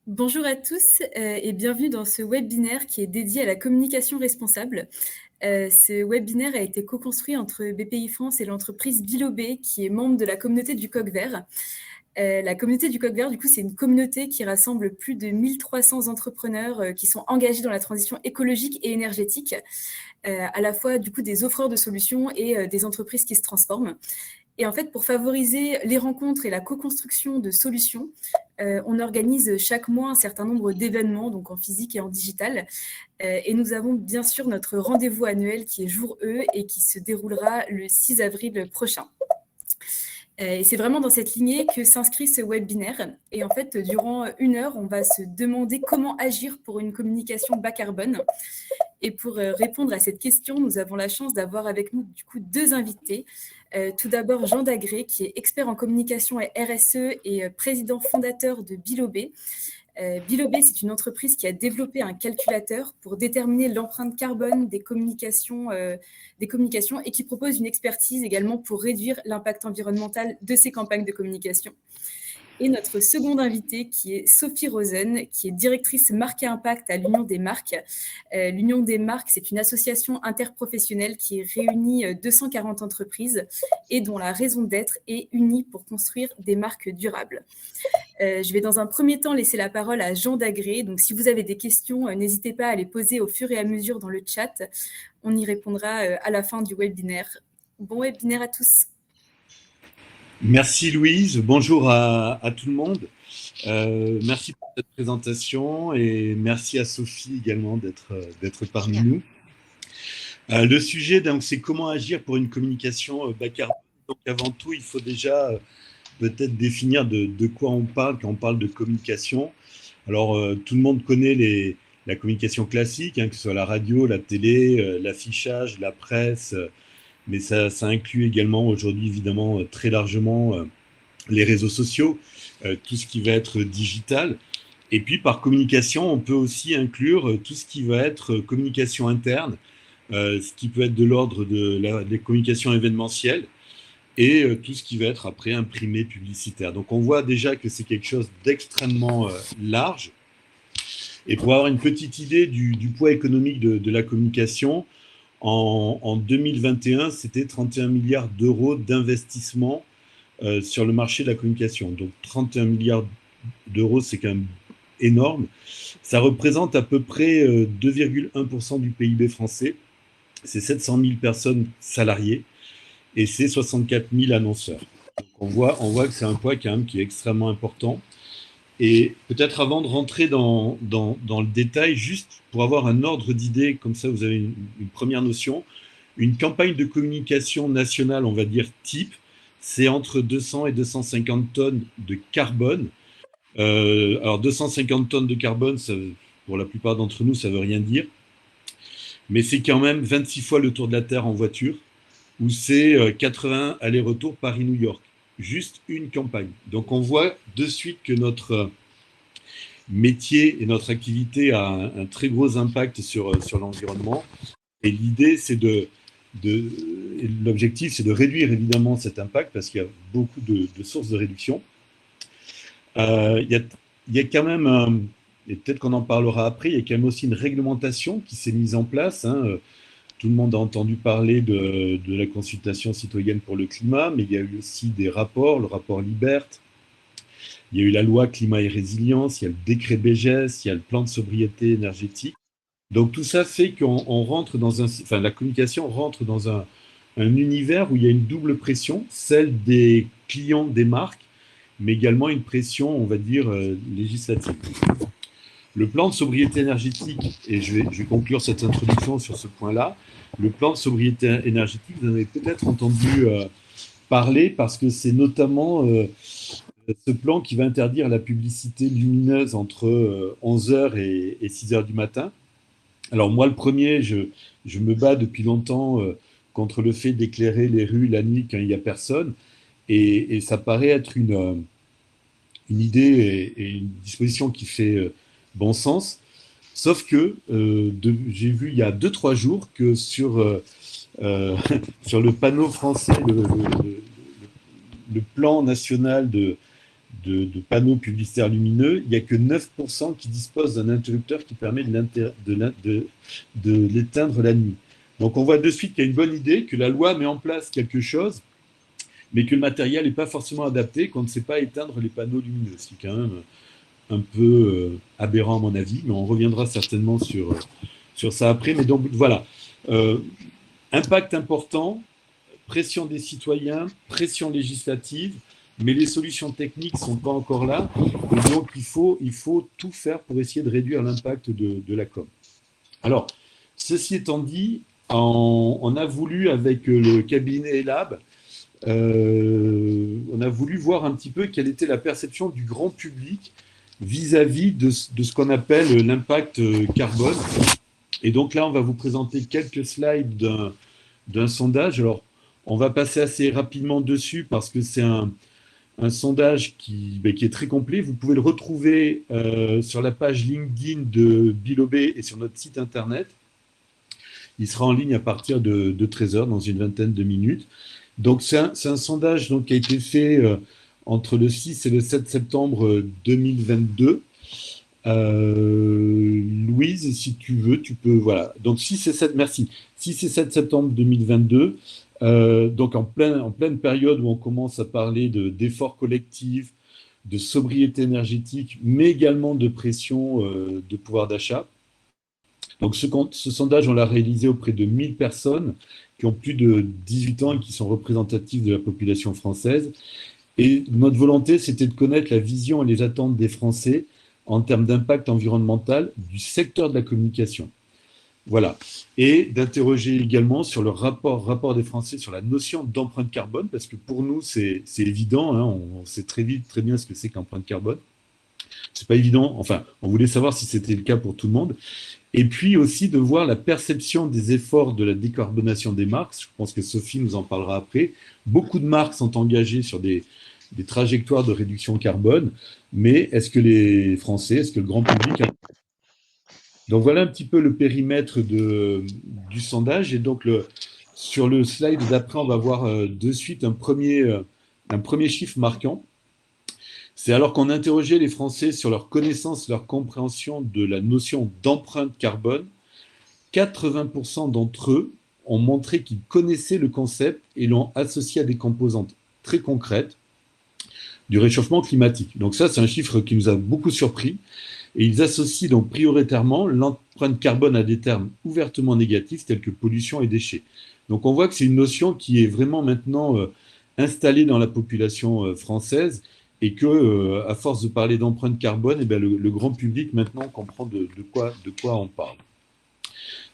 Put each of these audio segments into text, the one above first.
Bonjour à tous et bienvenue dans ce webinaire qui est dédié à la communication responsable. Ce webinaire a été co-construit entre BPI France et l'entreprise Bilobé qui est membre de la communauté du Coq Vert. La communauté du Coq Vert, du coup, c'est une communauté qui rassemble plus de 1300 entrepreneurs qui sont engagés dans la transition écologique et énergétique, à la fois du coup des offreurs de solutions et des entreprises qui se transforment. Et en fait, pour favoriser les rencontres et la co-construction de solutions, on organise chaque mois un certain nombre d'événements, donc en physique et en digital. Et nous avons bien sûr notre rendez-vous annuel qui est jour E et qui se déroulera le 6 avril prochain. Et c'est vraiment dans cette lignée que s'inscrit ce webinaire. Et en fait, durant 1 heure, on va se demander comment agir pour une communication bas carbone. Et pour répondre à cette question, nous avons la chance d'avoir avec nous du coup 2 invités. Tout d'abord, Jean Dagré, qui est expert en communication et RSE et président fondateur de Bilobé. Bilobé, c'est une entreprise qui a développé un calculateur pour déterminer l'empreinte carbone des communications et qui propose une expertise également pour réduire l'impact environnemental de ces campagnes de communication. Et notre seconde invitée, qui est Sophie Rosen, qui est directrice marque et impact à l'Union des marques. L'Union des marques, c'est une association interprofessionnelle qui réunit 240 entreprises et dont la raison d'être est unie pour construire des marques durables. Je vais dans un premier temps laisser la parole à Jean Dagré. Donc, si vous avez des questions, n'hésitez pas à les poser au fur et à mesure dans le chat. On y répondra à la fin du webinaire. Bon webinaire à tous. Merci Louise, bonjour à tout le monde. Merci pour cette présentation et merci à Sophie également d'être parmi nous. Le sujet, donc, c'est comment agir pour une communication bas carbone. Donc avant tout, il faut déjà peut-être définir de quoi on parle quand on parle de communication. Alors tout le monde connaît la communication classique, que ce soit la radio, la télé, l'affichage, la presse, mais ça inclut également aujourd'hui évidemment très largement les réseaux sociaux, tout ce qui va être digital. Et puis par communication, on peut aussi inclure tout ce qui va être communication interne, ce qui peut être de l'ordre des communications événementielles et tout ce qui va être après imprimé publicitaire. Donc on voit déjà que c'est quelque chose d'extrêmement large. Et pour avoir une petite idée du poids économique de la communication, en 2021, c'était 31 milliards d'euros d'investissement sur le marché de la communication. Donc 31 milliards d'euros, c'est quand même énorme. Ça représente à peu près 2,1% du PIB français. C'est 700 000 personnes salariées et c'est 64 000 annonceurs. Donc on voit que c'est un poids quand même qui est extrêmement important. Et peut-être avant de rentrer dans le détail, juste pour avoir un ordre d'idée, comme ça vous avez une première notion, une campagne de communication nationale, on va dire type, c'est entre 200 et 250 tonnes de carbone. Alors 250 tonnes de carbone, ça, pour la plupart d'entre nous, ça ne veut rien dire. Mais c'est quand même 26 fois le tour de la Terre en voiture, ou c'est 80 allers-retours Paris-New York. Juste une campagne. Donc on voit de suite que notre métier et notre activité a un très gros impact sur l'environnement. Et l'idée, c'est l'objectif, c'est de réduire évidemment cet impact parce qu'il y a beaucoup de sources de réduction. Il y a quand même, et peut-être qu'on en parlera après, il y a quand même aussi une réglementation qui s'est mise en place. Tout le monde a entendu parler de la consultation citoyenne pour le climat, mais il y a eu aussi des rapports, le rapport Libert, il y a eu la loi climat et résilience, il y a le décret BGS, il y a le plan de sobriété énergétique. Donc tout ça fait qu'on rentre la communication rentre dans un univers où il y a une double pression, celle des clients des marques, mais également une pression, on va dire, législative. Le plan de sobriété énergétique, et je vais conclure cette introduction sur ce point-là, le plan de sobriété énergétique, vous en avez peut-être entendu parler parce que c'est notamment ce plan qui va interdire la publicité lumineuse entre 11h et 6h du matin. Alors moi, le premier, je me bats depuis longtemps contre le fait d'éclairer les rues la nuit quand il n'y a personne. Et ça paraît être une idée et une disposition qui fait bon sens. Sauf que j'ai vu il y a 2-3 jours que sur sur le panneau français, le plan national de panneaux publicitaires lumineux, il n'y a que 9% qui disposent d'un interrupteur qui permet de l'éteindre la nuit. Donc on voit de suite qu'il y a une bonne idée, que la loi met en place quelque chose, mais que le matériel n'est pas forcément adapté, qu'on ne sait pas éteindre les panneaux lumineux, ce qui est quand même un peu aberrant à mon avis, mais on reviendra certainement sur ça après. Mais donc voilà, impact important, pression des citoyens, pression législative, mais les solutions techniques ne sont pas encore là. Et donc, il faut tout faire pour essayer de réduire l'impact de la com. Alors, ceci étant dit, on a voulu, avec le cabinet Elab, on a voulu voir un petit peu quelle était la perception du grand public vis-à-vis de ce qu'on appelle l'impact carbone. Et donc là, on va vous présenter quelques slides d'un sondage. Alors, on va passer assez rapidement dessus parce que c'est un sondage qui est très complet. Vous pouvez le retrouver sur la page LinkedIn de Bilobé et sur notre site internet. Il sera en ligne à partir de 13 heures, dans une vingtaine de minutes. Donc, c'est un sondage donc, qui a été fait entre le 6 et le 7 septembre 2022. Louise, si tu veux, tu peux. Voilà. Donc, 6 et 7, merci. 6 et 7 septembre 2022. Donc, en pleine période où on commence à parler d'efforts collectifs, de sobriété énergétique, mais également de pression de pouvoir d'achat. Donc, ce sondage, on l'a réalisé auprès de 1000 personnes qui ont plus de 18 ans et qui sont représentatives de la population française. Et notre volonté, c'était de connaître la vision et les attentes des Français en termes d'impact environnemental du secteur de la communication. Voilà. Et d'interroger également sur le rapport des Français sur la notion d'empreinte carbone, parce que pour nous, c'est évident, hein, on sait très bien ce que c'est qu'empreinte carbone. C'est pas évident, enfin, on voulait savoir si c'était le cas pour tout le monde. Et puis aussi de voir la perception des efforts de la décarbonation des marques. Je pense que Sophie nous en parlera après. Beaucoup de marques sont engagées sur des trajectoires de réduction carbone, mais est-ce que les Français, est-ce que le grand public... Donc voilà un petit peu le périmètre du sondage. Et donc sur le slide d'après, on va voir de suite un premier chiffre marquant. C'est alors qu'on interrogeait les Français sur leur connaissance, leur compréhension de la notion d'empreinte carbone, 80% d'entre eux ont montré qu'ils connaissaient le concept et l'ont associé à des composantes très concrètes du réchauffement climatique. Donc ça, c'est un chiffre qui nous a beaucoup surpris. Et ils associent donc prioritairement l'empreinte carbone à des termes ouvertement négatifs tels que pollution et déchets. Donc on voit que c'est une notion qui est vraiment maintenant installée dans la population française et que, à force de parler d'empreinte carbone, eh bien, le grand public maintenant comprend de quoi on parle.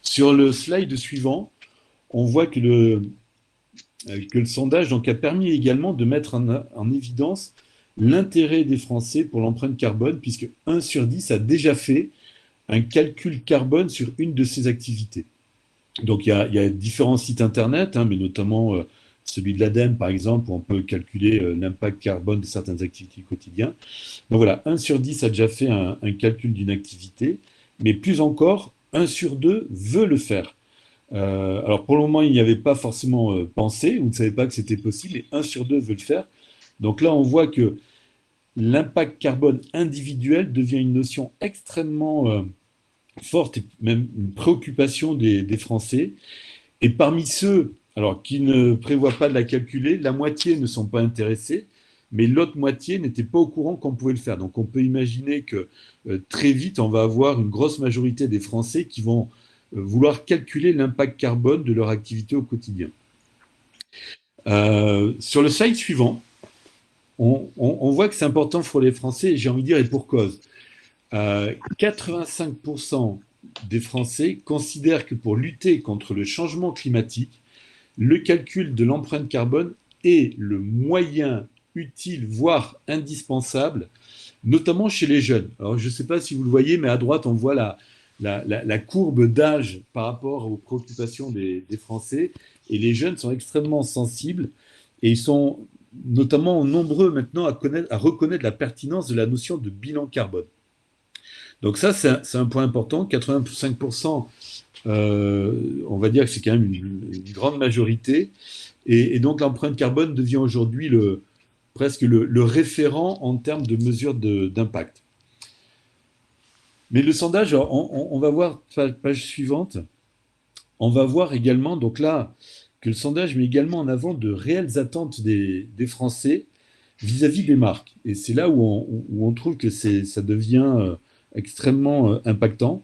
Sur le slide suivant, on voit que le sondage donc, a permis également de mettre en évidence l'intérêt des Français pour l'empreinte carbone, puisque 1 sur 10 a déjà fait un calcul carbone sur une de ses activités. Donc il y a différents sites internet, hein, mais notamment celui de l'ADEME, par exemple, où on peut calculer l'impact carbone de certaines activités quotidiennes. Donc voilà, 1 sur 10 a déjà fait un calcul d'une activité, mais plus encore, 1 sur 2 veut le faire. Alors pour le moment, il n'y avait pas forcément pensé, ou ne savait pas que c'était possible, et 1 sur 2 veut le faire. Donc là, on voit que l'impact carbone individuel devient une notion extrêmement forte, et même une préoccupation des Français. Et parmi ceux qui ne prévoient pas de la calculer, la moitié ne sont pas intéressés, mais l'autre moitié n'était pas au courant qu'on pouvait le faire. Donc on peut imaginer que très vite, on va avoir une grosse majorité des Français qui vont vouloir calculer l'impact carbone de leur activité au quotidien. Sur le slide suivant, on voit que c'est important pour les Français, et j'ai envie de dire, et pour cause. 85% des Français considèrent que pour lutter contre le changement climatique, le calcul de l'empreinte carbone est le moyen utile, voire indispensable, notamment chez les jeunes. Alors, je ne sais pas si vous le voyez, mais à droite, on voit la courbe d'âge par rapport aux préoccupations des Français. Et les jeunes sont extrêmement sensibles et ils sont notamment nombreux maintenant à reconnaître la pertinence de la notion de bilan carbone. Donc ça, c'est un point important. 85%, on va dire que c'est quand même une grande majorité. Et donc l'empreinte carbone devient aujourd'hui presque le référent en termes de mesure d'impact. Mais le sondage, on va voir, page suivante, on va voir également, donc là, que le sondage met également en avant de réelles attentes des Français vis-à-vis des marques. Et c'est là où on trouve que ça devient extrêmement impactant.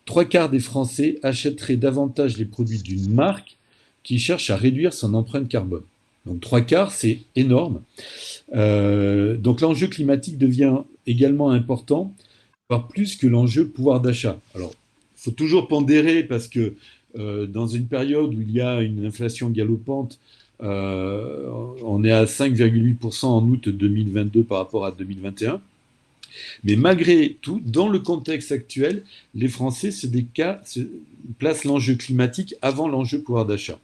3/4 des Français achèteraient davantage les produits d'une marque qui cherche à réduire son empreinte carbone. Donc 3/4, c'est énorme. Donc l'enjeu climatique devient également important, voire plus que l'enjeu pouvoir d'achat. Alors, il faut toujours pondérer parce que dans une période où il y a une inflation galopante, on est à 5,8% en août 2022 par rapport à 2021. Mais malgré tout, dans le contexte actuel, les Français placent l'enjeu climatique avant l'enjeu pouvoir d'achat.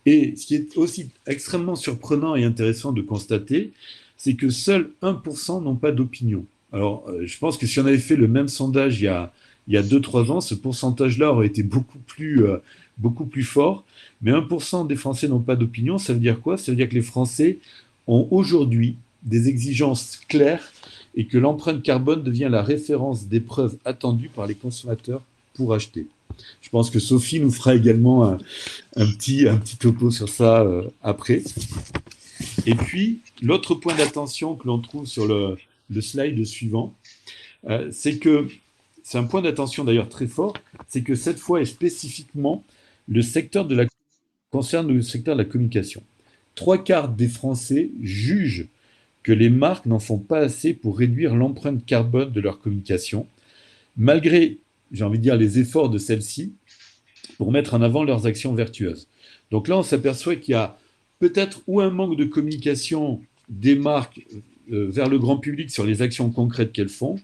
Et ce qui est aussi extrêmement surprenant et intéressant de constater, c'est que seuls 1% n'ont pas d'opinion. Alors, je pense que si on avait fait le même sondage il y a 2-3 ans, ce pourcentage-là aurait été beaucoup plus fort. Mais 1% des Français n'ont pas d'opinion, ça veut dire quoi? Ça veut dire que les Français ont aujourd'hui des exigences claires et que l'empreinte carbone devient la référence d'épreuve attendue par les consommateurs pour acheter. Je pense que Sophie nous fera également un petit topo sur ça après. Et puis, l'autre point d'attention que l'on trouve sur le slide suivant, c'est que, c'est un point d'attention d'ailleurs très fort, c'est que cette fois et spécifiquement, concerne le secteur de la communication. 3/4 des Français jugent que les marques n'en font pas assez pour réduire l'empreinte carbone de leur communication, malgré, j'ai envie de dire, les efforts de celles-ci pour mettre en avant leurs actions vertueuses. Donc là, on s'aperçoit qu'il y a peut-être ou un manque de communication des marques vers le grand public sur les actions concrètes qu'elles font,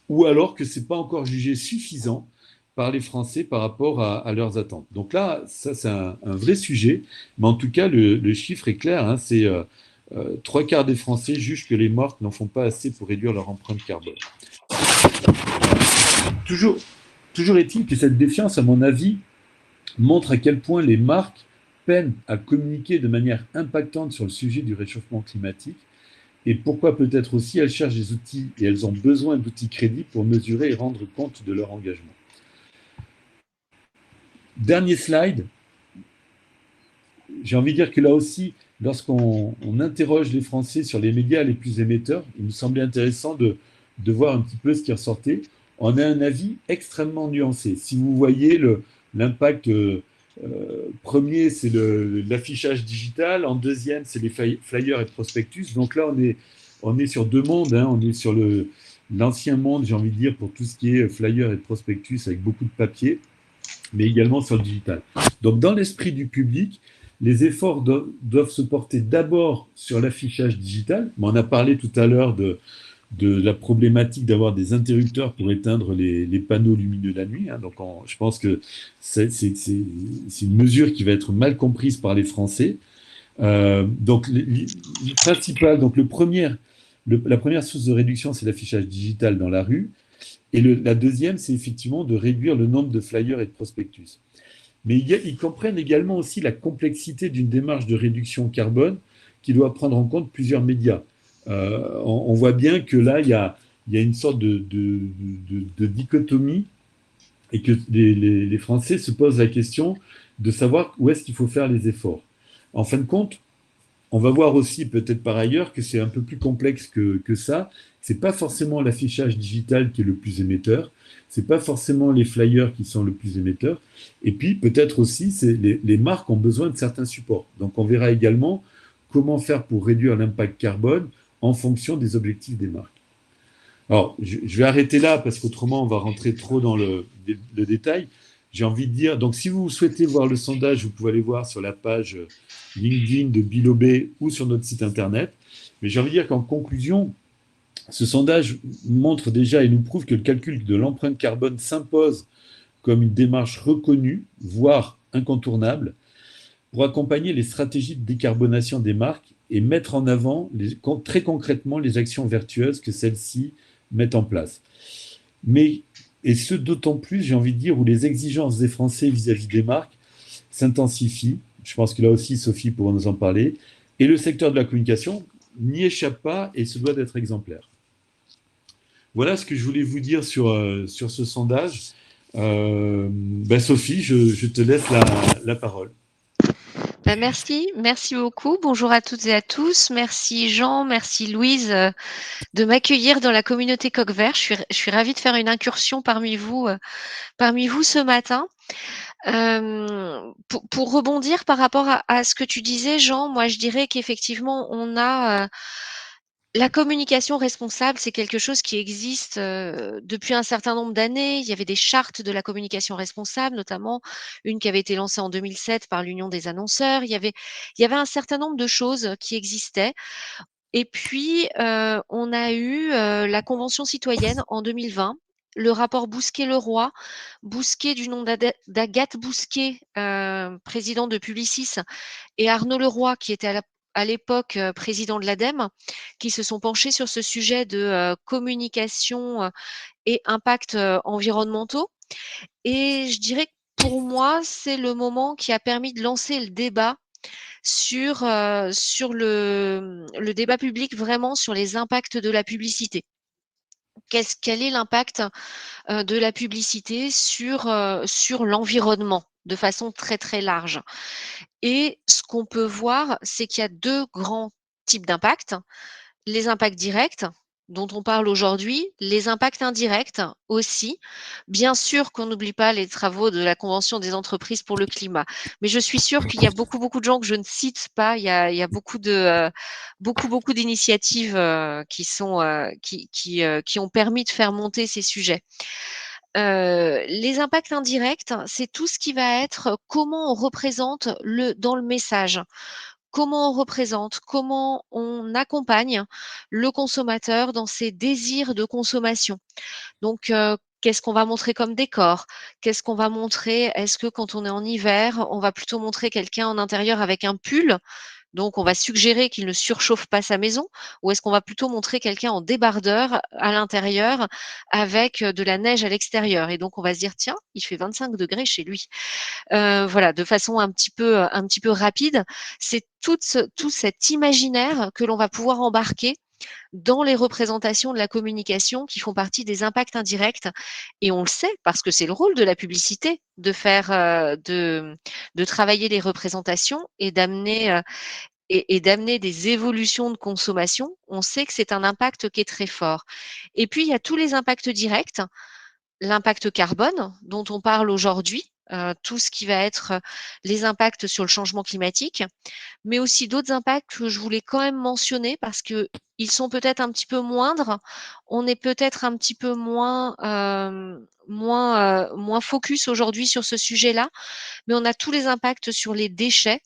ou alors que ce n'est pas encore jugé suffisant par les Français par rapport à leurs attentes. Donc là, ça c'est un vrai sujet, mais en tout cas, le chiffre est clair, hein, c'est 3/4 des Français jugent que les marques n'en font pas assez pour réduire leur empreinte carbone. Toujours est-il que cette défiance, à mon avis, montre à quel point les marques peinent à communiquer de manière impactante sur le sujet du réchauffement climatique et pourquoi peut-être aussi elles cherchent des outils et elles ont besoin d'outils crédibles pour mesurer et rendre compte de leur engagement. Dernier slide. J'ai envie de dire que là aussi, lorsqu'on interroge les Français sur les médias les plus émetteurs, il me semblait intéressant de voir un petit peu ce qui ressortait. On a un avis extrêmement nuancé. Si vous voyez l'impact premier, c'est l'affichage digital. En deuxième, c'est les flyers et prospectus. Donc là, on est sur deux mondes. Hein. On est sur l'ancien monde, j'ai envie de dire, pour tout ce qui est flyers et prospectus avec beaucoup de papier, mais également sur le digital. Donc, dans l'esprit du public, les efforts doivent se porter d'abord sur l'affichage digital. On a parlé tout à l'heure de la problématique d'avoir des interrupteurs pour éteindre les panneaux lumineux la nuit. Hein. Donc, je pense que c'est une mesure qui va être mal comprise par les Français. Donc, la première source de réduction, c'est l'affichage digital dans la rue. Et la deuxième, c'est effectivement de réduire le nombre de flyers et de prospectus. Mais ils comprennent également aussi la complexité d'une démarche de réduction carbone qui doit prendre en compte plusieurs médias. On voit bien que là, il y a une sorte de dichotomie et que les Français se posent la question de savoir où est-ce qu'il faut faire les efforts. En fin de compte, on va voir aussi peut-être par ailleurs que c'est un peu plus complexe que ça. Ce n'est pas forcément l'affichage digital qui est le plus émetteur, ce n'est pas forcément les flyers qui sont le plus émetteurs. Et puis peut-être aussi, les marques ont besoin de certains supports. Donc on verra également comment faire pour réduire l'impact carbone en fonction des objectifs des marques. Alors, je vais arrêter là parce qu'autrement, on va rentrer trop dans le détail. J'ai envie de dire, donc si vous souhaitez voir le sondage, vous pouvez aller voir sur la page LinkedIn de Bilobé ou sur notre site internet. Mais j'ai envie de dire qu'en conclusion, ce sondage montre déjà et nous prouve que le calcul de l'empreinte carbone s'impose comme une démarche reconnue, voire incontournable, pour accompagner les stratégies de décarbonation des marques et mettre en avant très concrètement les actions vertueuses que celles-ci mettent en place. Et ce d'autant plus, j'ai envie de dire, où les exigences des Français vis-à-vis des marques s'intensifient. Je pense que là aussi, Sophie pourra nous en parler. Et le secteur de la communication, n'y échappe pas et se doit d'être exemplaire. Voilà ce que je voulais vous dire sur ce sondage. Sophie, je te laisse la parole. Bah, merci beaucoup. Bonjour à toutes et à tous. Merci Jean, merci Louise de m'accueillir dans la communauté Coq Vert. Je suis ravie de faire une incursion parmi vous ce matin. Pour rebondir par rapport à ce que tu disais, Jean, moi je dirais qu'effectivement on a la communication responsable, c'est quelque chose qui existe depuis un certain nombre d'années. Il y avait des chartes de la communication responsable, notamment une qui avait été lancée en 2007 par l'Union des annonceurs. Il y avait un certain nombre de choses qui existaient. Et puis, on a eu la Convention citoyenne en 2020, le rapport Bousquet-Leroy, Bousquet du nom d'Agathe Bousquet, président de Publicis, et Arnaud Leroy, qui était à l'époque président de l'ADEME, qui se sont penchés sur ce sujet de communication et impacts environnementaux. Et je dirais que pour moi, c'est le moment qui a permis de lancer le débat sur le débat public vraiment sur les impacts de la publicité. Quel est l'impact de la publicité sur l'environnement de façon très très large? Et ce qu'on peut voir, c'est qu'il y a deux grands types d'impacts. Les impacts directs, dont on parle aujourd'hui, les impacts indirects aussi. Bien sûr qu'on n'oublie pas les travaux de la Convention des entreprises pour le climat, mais je suis sûre qu'il y a beaucoup, beaucoup de gens que je ne cite pas. Il y a beaucoup d'initiatives qui ont permis de faire monter ces sujets. Les impacts indirects, c'est tout ce qui va être comment on représente dans le message. Comment on représente, comment on accompagne le consommateur dans ses désirs de consommation. Donc, qu'est-ce qu'on va montrer comme décor? Qu'est-ce qu'on va montrer? Est-ce que quand on est en hiver, on va plutôt montrer quelqu'un en intérieur avec un pull? Donc, on va suggérer qu'il ne surchauffe pas sa maison, ou est-ce qu'on va plutôt montrer quelqu'un en débardeur à l'intérieur avec de la neige à l'extérieur? Et donc, on va se dire, tiens, il fait 25 degrés chez lui. Voilà, de façon un petit peu rapide. C'est tout cet imaginaire que l'on va pouvoir embarquer dans les représentations de la communication qui font partie des impacts indirects. Et on le sait parce que c'est le rôle de la publicité de faire, de travailler les représentations et d'amener des évolutions de consommation. On sait que c'est un impact qui est très fort. Et puis, il y a tous les impacts directs, l'impact carbone dont on parle aujourd'hui, tout ce qui va être les impacts sur le changement climatique, mais aussi d'autres impacts que je voulais quand même mentionner parce que ils sont peut-être un petit peu moindres. On est peut-être un petit peu moins focus aujourd'hui sur ce sujet-là, mais on a tous les impacts sur les déchets.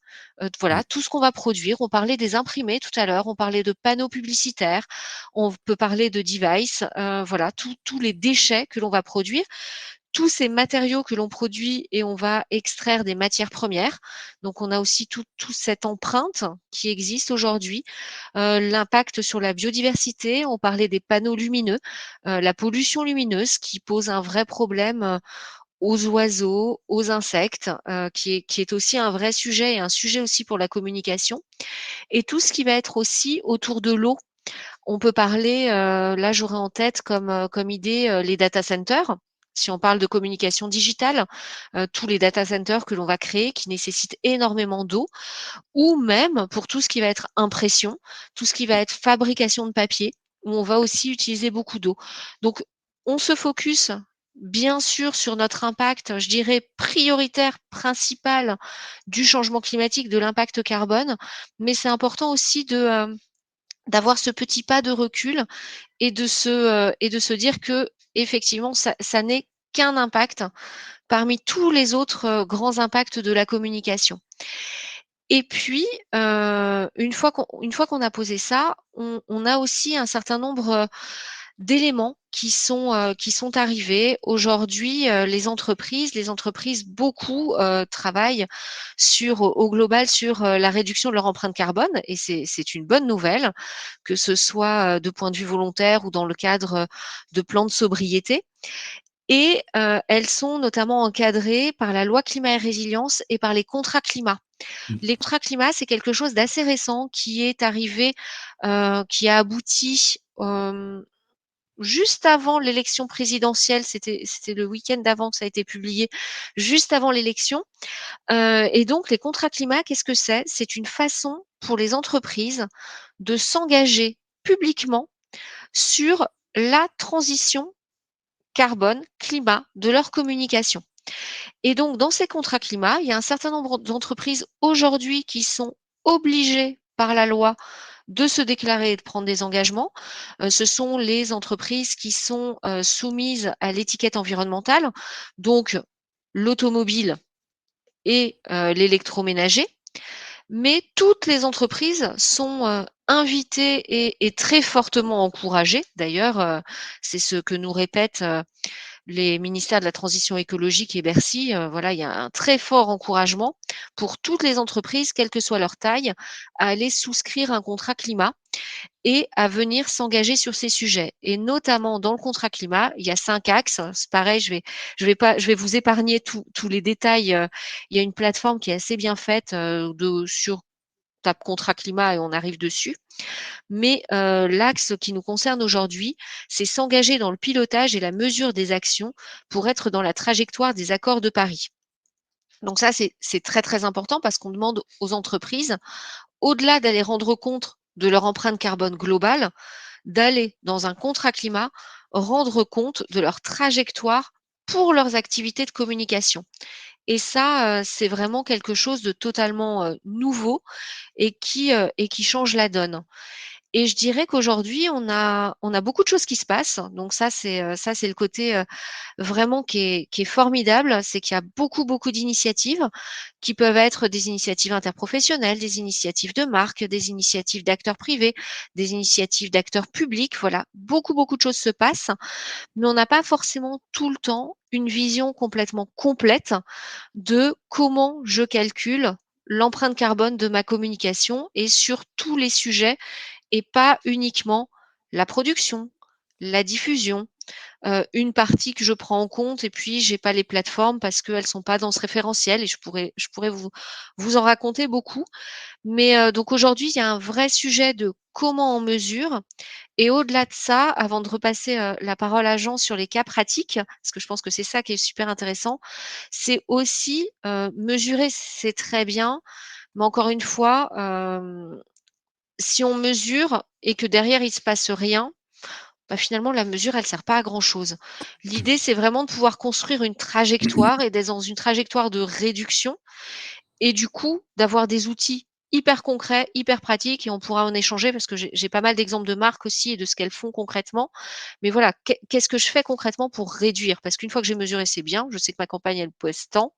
Voilà, tout ce qu'on va produire. On parlait des imprimés tout à l'heure, on parlait de panneaux publicitaires, on peut parler de devices, voilà, tous les déchets que l'on va produire, tous ces matériaux que l'on produit et on va extraire des matières premières. Donc, on a aussi toute cette empreinte qui existe aujourd'hui. L'impact sur la biodiversité, on parlait des panneaux lumineux, la pollution lumineuse qui pose un vrai problème aux oiseaux, aux insectes, qui est aussi un vrai sujet et un sujet aussi pour la communication. Et tout ce qui va être aussi autour de l'eau. On peut parler, là j'aurais en tête comme idée les data centers. Si on parle de communication digitale, tous les data centers que l'on va créer qui nécessitent énormément d'eau, ou même pour tout ce qui va être impression, tout ce qui va être fabrication de papier, où on va aussi utiliser beaucoup d'eau. Donc, on se focus bien sûr sur notre impact, je dirais prioritaire, principal du changement climatique, de l'impact carbone, mais c'est important aussi d'avoir ce petit pas de recul et de se dire que effectivement ça n'est qu'un impact parmi tous les autres grands impacts de la communication. Et puis, une fois qu'on a posé ça, on a aussi un certain nombre d'éléments qui sont arrivés. Aujourd'hui, les entreprises beaucoup travaillent au global sur la réduction de leur empreinte carbone, et c'est une bonne nouvelle, que ce soit de point de vue volontaire ou dans le cadre de plans de sobriété. et elles sont notamment encadrées par la loi climat et résilience et par les contrats climat. Les contrats climat, c'est quelque chose d'assez récent qui est arrivé, qui a abouti juste avant l'élection présidentielle. C'était le week-end d'avant que ça a été publié, juste avant l'élection. Et donc, les contrats climat, qu'est-ce que c'est? C'est une façon pour les entreprises de s'engager publiquement sur la transition carbone, climat de leur communication. Et donc, dans ces contrats climat, il y a un certain nombre d'entreprises aujourd'hui qui sont obligées par la loi de se déclarer et de prendre des engagements. Ce sont les entreprises qui sont soumises à l'étiquette environnementale, donc l'automobile et l'électroménager. Mais toutes les entreprises sont invitées et très fortement encouragées. D'ailleurs, c'est ce que nous répètent les ministères de la transition écologique et Bercy. Voilà, il y a un très fort encouragement pour toutes les entreprises, quelle que soit leur taille, à aller souscrire un contrat climat et à venir s'engager sur ces sujets. Et notamment dans le contrat climat, il y a 5 axes. C'est pareil, je vais vous épargner tous les détails. Il y a une plateforme qui est assez bien faite sur tape contrat climat et on arrive dessus. Mais l'axe qui nous concerne aujourd'hui, c'est s'engager dans le pilotage et la mesure des actions pour être dans la trajectoire des accords de Paris. Donc ça, c'est très, très important parce qu'on demande aux entreprises, au-delà d'aller rendre compte de leur empreinte carbone globale, d'aller dans un contrat climat rendre compte de leur trajectoire pour leurs activités de communication. Et ça, c'est vraiment quelque chose de totalement nouveau et qui change la donne. Et je dirais qu'aujourd'hui, on a beaucoup de choses qui se passent. Donc ça, c'est le côté vraiment qui est formidable. C'est qu'il y a beaucoup, beaucoup d'initiatives qui peuvent être des initiatives interprofessionnelles, des initiatives de marques, des initiatives d'acteurs privés, des initiatives d'acteurs publics. Voilà, beaucoup, beaucoup de choses se passent, mais on n'a pas forcément tout le temps une vision complètement complète de comment je calcule l'empreinte carbone de ma communication et sur tous les sujets et pas uniquement la production, la diffusion, une partie que je prends en compte et puis j'ai pas les plateformes parce qu'elles sont pas dans ce référentiel et je pourrais vous en raconter beaucoup. Mais, donc aujourd'hui, il y a un vrai sujet de comment on mesure et au-delà de ça, avant de repasser, la parole à Jean sur les cas pratiques, parce que je pense que c'est ça qui est super intéressant, c'est aussi, mesurer, c'est très bien, mais encore une fois, si on mesure et que derrière il se passe rien, bah, finalement la mesure elle sert pas à grand chose. L'idée, c'est vraiment de pouvoir construire une trajectoire et d'être dans une trajectoire de réduction et du coup d'avoir des outils hyper concrets, hyper pratiques et on pourra en échanger parce que j'ai pas mal d'exemples de marques aussi et de ce qu'elles font concrètement. Mais voilà, qu'est-ce que je fais concrètement pour réduire? Parce qu'une fois que j'ai mesuré, c'est bien, je sais que ma campagne elle pèse tant,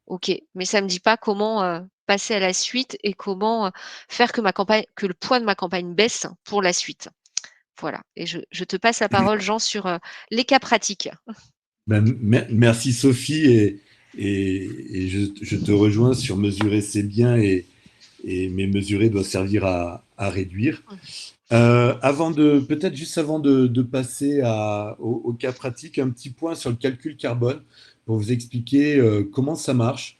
OK, mais ça me dit pas comment, passer à la suite et comment, faire que le poids de ma campagne baisse pour la suite. Voilà et je te passe la parole Jean sur, les cas pratiques. Ben, merci Sophie et je te rejoins sur mesurer c'est bien mais mesurer doit servir à réduire. Mmh. Peut-être juste avant de passer au cas pratique, un petit point sur le calcul carbone pour vous expliquer comment ça marche.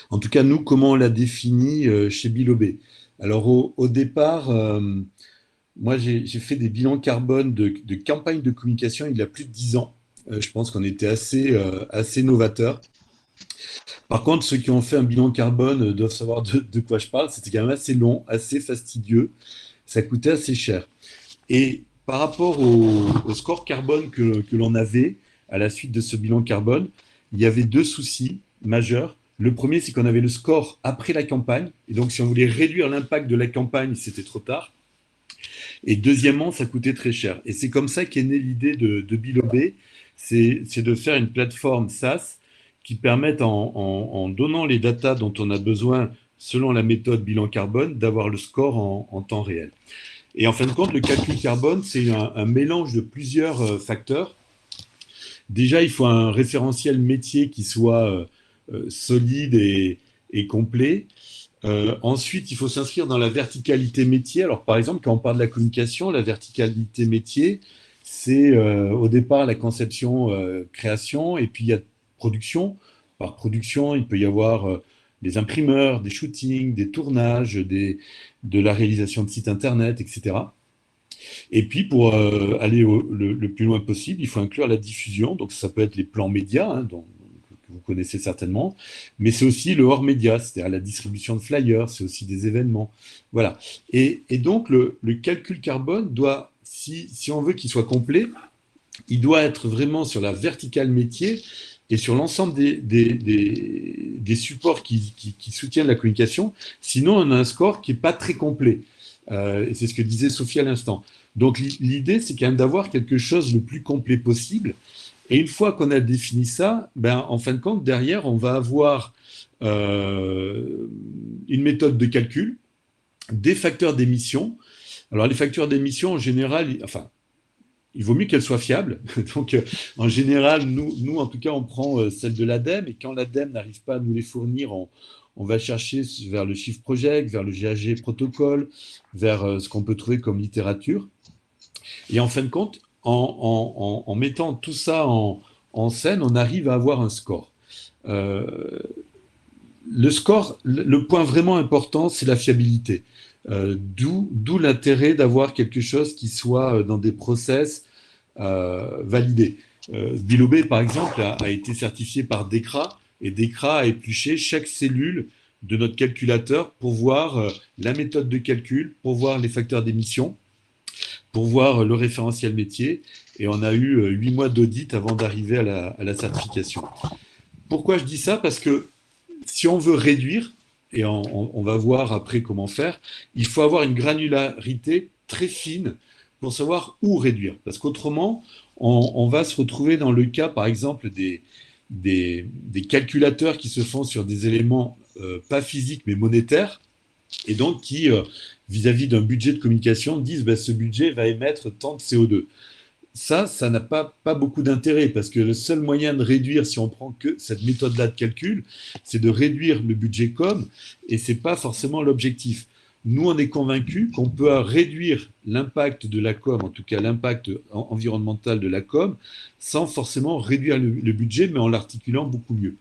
En tout cas, nous, comment on l'a défini chez Bilobé. Alors, au départ, moi, j'ai fait des bilans carbone de campagne de communication il y a plus de 10 ans. Je pense qu'on était assez novateurs. Par contre, ceux qui ont fait un bilan carbone doivent savoir de quoi je parle. C'était quand même assez long, assez fastidieux. Ça coûtait assez cher. Et par rapport au score carbone que l'on avait à la suite de ce bilan carbone, il y avait deux soucis majeurs. Le premier, c'est qu'on avait le score après la campagne. Et donc, si on voulait réduire l'impact de la campagne, c'était trop tard. Et deuxièmement, ça coûtait très cher. Et c'est comme ça qu'est née l'idée de Bilobé, c'est de faire une plateforme SaaS qui permette, en donnant les datas dont on a besoin selon la méthode bilan carbone, d'avoir le score en temps réel. Et en fin de compte, le calcul carbone, c'est un mélange de plusieurs facteurs. Déjà, il faut un référentiel métier qui soit solide et complet. Ensuite, il faut s'inscrire dans la verticalité métier. Alors, par exemple, quand on parle de la communication, la verticalité métier, c'est au départ la conception, création, et puis il y a production. Par production, il peut y avoir des imprimeurs, des shootings, des tournages, de la réalisation de sites internet, etc. Et puis, pour aller le plus loin possible, il faut inclure la diffusion. Donc, ça peut être les plans médias, hein, que vous connaissez certainement, mais c'est aussi le hors média, c'est-à-dire la distribution de flyers, c'est aussi des événements. Voilà. Et donc, le calcul carbone doit, si on veut qu'il soit complet, il doit être vraiment sur la verticale métier et sur l'ensemble des supports qui soutiennent la communication. Sinon, on a un score qui n'est pas très complet. Et c'est ce que disait Sophie à l'instant. Donc, l'idée, c'est quand même d'avoir quelque chose le plus complet possible. Et une fois qu'on a défini ça, ben, en fin de compte, derrière, on va avoir une méthode de calcul, des facteurs d'émission. Alors, les facteurs d'émission, en général, enfin, il vaut mieux qu'elles soient fiables. Donc, en général, nous, en tout cas, on prend celle de l'ADEME. Et quand l'ADEME n'arrive pas à nous les fournir, on va chercher vers le Chiffre Project, vers le GHG protocole, vers ce qu'on peut trouver comme littérature. Et en fin de compte, en mettant tout ça en scène, on arrive à avoir un score. Le score, le point vraiment important, c'est la fiabilité. D'où l'intérêt d'avoir quelque chose qui soit dans des process validés. Bilobé, par exemple, a été certifié par DECRA, et DECRA a épluché chaque cellule de notre calculateur pour voir la méthode de calcul, pour voir les facteurs d'émission, pour voir le référentiel métier, et on a eu 8 mois d'audit avant d'arriver à la certification. Pourquoi je dis ça? Parce que si on veut réduire, et on va voir après comment faire, il faut avoir une granularité très fine pour savoir où réduire. Parce qu'autrement, on va se retrouver dans le cas, par exemple, des calculateurs qui se font sur des éléments pas physiques mais monétaires, et donc qui, vis-à-vis d'un budget de communication, disent ben, ce budget va émettre tant de CO2. Ça n'a pas beaucoup d'intérêt, parce que le seul moyen de réduire, si on prend que cette méthode-là de calcul, c'est de réduire le budget com, et ce n'est pas forcément l'objectif. Nous, on est convaincus qu'on peut réduire l'impact de la com, en tout cas l'impact environnemental de la com, sans forcément réduire le budget, mais en l'articulant beaucoup mieux.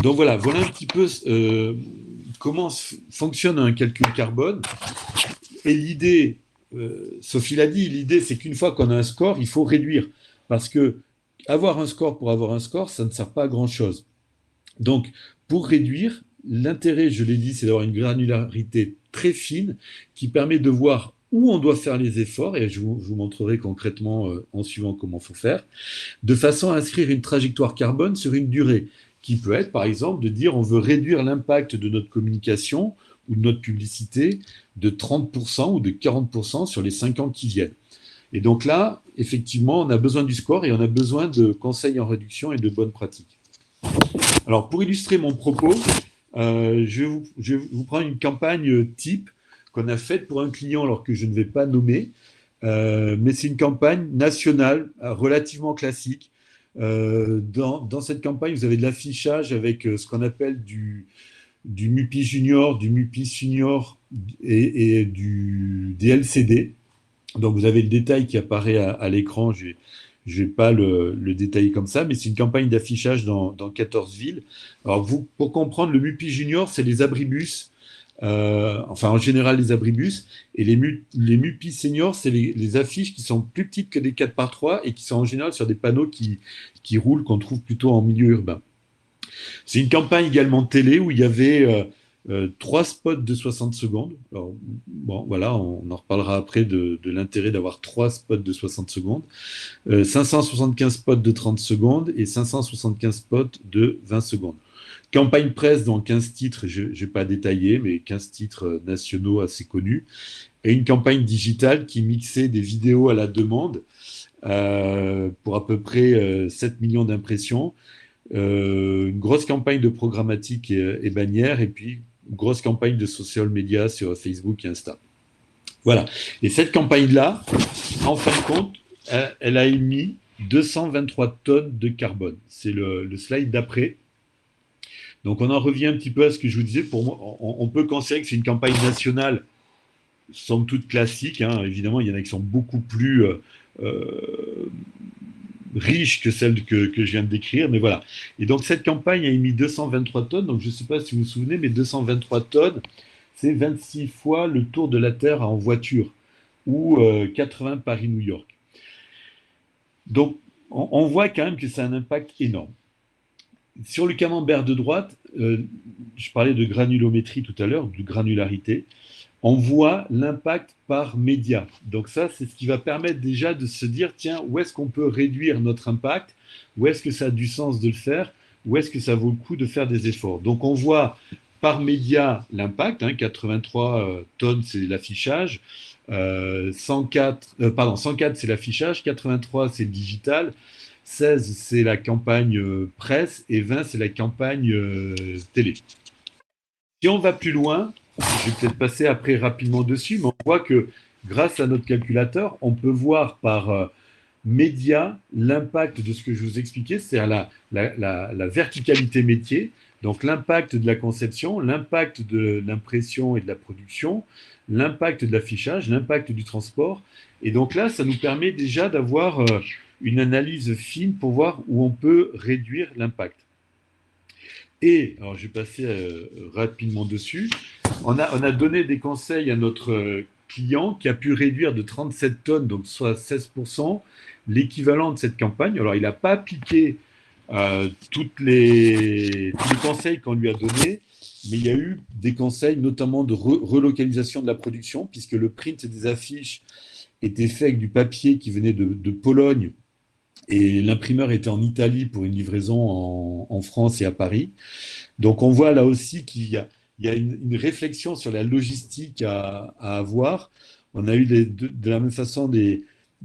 Donc voilà un petit peu comment fonctionne un calcul carbone. Et l'idée, Sophie l'a dit, l'idée c'est qu'une fois qu'on a un score, il faut réduire. Parce que avoir un score pour avoir un score, ça ne sert pas à grand-chose. Donc, pour réduire, l'intérêt, je l'ai dit, c'est d'avoir une granularité très fine qui permet de voir où on doit faire les efforts, et je vous montrerai concrètement en suivant comment il faut faire, de façon à inscrire une trajectoire carbone sur une durée, qui peut être, par exemple, de dire on veut réduire l'impact de notre communication ou de notre publicité de 30% ou de 40% sur les 5 ans qui viennent. Et donc là, effectivement, on a besoin du score et on a besoin de conseils en réduction et de bonnes pratiques. Alors, pour illustrer mon propos, je vais vous prendre une campagne type qu'on a faite pour un client, alors que je ne vais pas nommer, mais c'est une campagne nationale relativement classique. Dans cette campagne, vous avez de l'affichage avec ce qu'on appelle du MUPI junior, du MUPI senior et des LCD. Donc, vous avez le détail qui apparaît à l'écran. Je ne vais pas le détailler comme ça, mais c'est une campagne d'affichage dans 14 villes. Alors, pour comprendre, le MUPI junior, c'est les abribus, enfin en général les abribus, et les MUPI seniors, c'est les affiches qui sont plus petites que des 4x3 et qui sont en général sur des panneaux qui roulent, qu'on trouve plutôt en milieu urbain. C'est une campagne également télé où il y avait 3 spots de 60 secondes. Alors, bon, voilà, on en reparlera après de l'intérêt d'avoir 3 spots de 60 secondes, 575 spots de 30 secondes et 575 spots de 20 secondes. Campagne presse dans 15 titres, je ne vais pas détailler, mais 15 titres nationaux assez connus. Et une campagne digitale qui mixait des vidéos à la demande pour à peu près 7 millions d'impressions. Une grosse campagne de programmatique et bannières, et puis une grosse campagne de social media sur Facebook et Insta. Voilà. Et cette campagne-là, en fin de compte, elle a émis 223 tonnes de carbone. C'est le slide d'après. Donc, on en revient un petit peu à ce que je vous disais. Pour moi, on peut considérer que c'est une campagne nationale, somme toute classique. Hein. Évidemment, il y en a qui sont beaucoup plus riche que celle que je viens de décrire, mais voilà. Et donc cette campagne a émis 223 tonnes, donc je ne sais pas si vous vous souvenez, mais 223 tonnes, c'est 26 fois le tour de la Terre en voiture, ou 80 Paris-New York. Donc on voit quand même que ça a un impact énorme. Sur le camembert de droite, je parlais de granulométrie tout à l'heure, de granularité, on voit l'impact par média. Donc ça, c'est ce qui va permettre déjà de se dire, tiens, où est-ce qu'on peut réduire notre impact? Où est-ce que ça a du sens de le faire? Où est-ce que ça vaut le coup de faire des efforts? Donc on voit par média l'impact, 83 tonnes, c'est l'affichage, 104 c'est l'affichage, 83 c'est le digital, 16 c'est la campagne presse et 20 c'est la campagne télé. Si on va plus loin, je vais peut-être passer après rapidement dessus, mais on voit que grâce à notre calculateur, on peut voir par média l'impact de ce que je vous expliquais, c'est-à-dire la verticalité métier, donc l'impact de la conception, l'impact de l'impression et de la production, l'impact de l'affichage, l'impact du transport. Et donc là, ça nous permet déjà d'avoir une analyse fine pour voir où on peut réduire l'impact. Et, alors je vais passer rapidement dessus, on a donné des conseils à notre client qui a pu réduire de 37 tonnes, donc soit 16%, l'équivalent de cette campagne. Alors il n'a pas appliqué tous les conseils qu'on lui a donnés, mais il y a eu des conseils notamment de relocalisation de la production, puisque le print des affiches était fait avec du papier qui venait de Pologne, et l'imprimeur était en Italie pour une livraison en France et à Paris. Donc on voit là aussi qu'il y a une réflexion sur la logistique à avoir. On a eu de la même façon des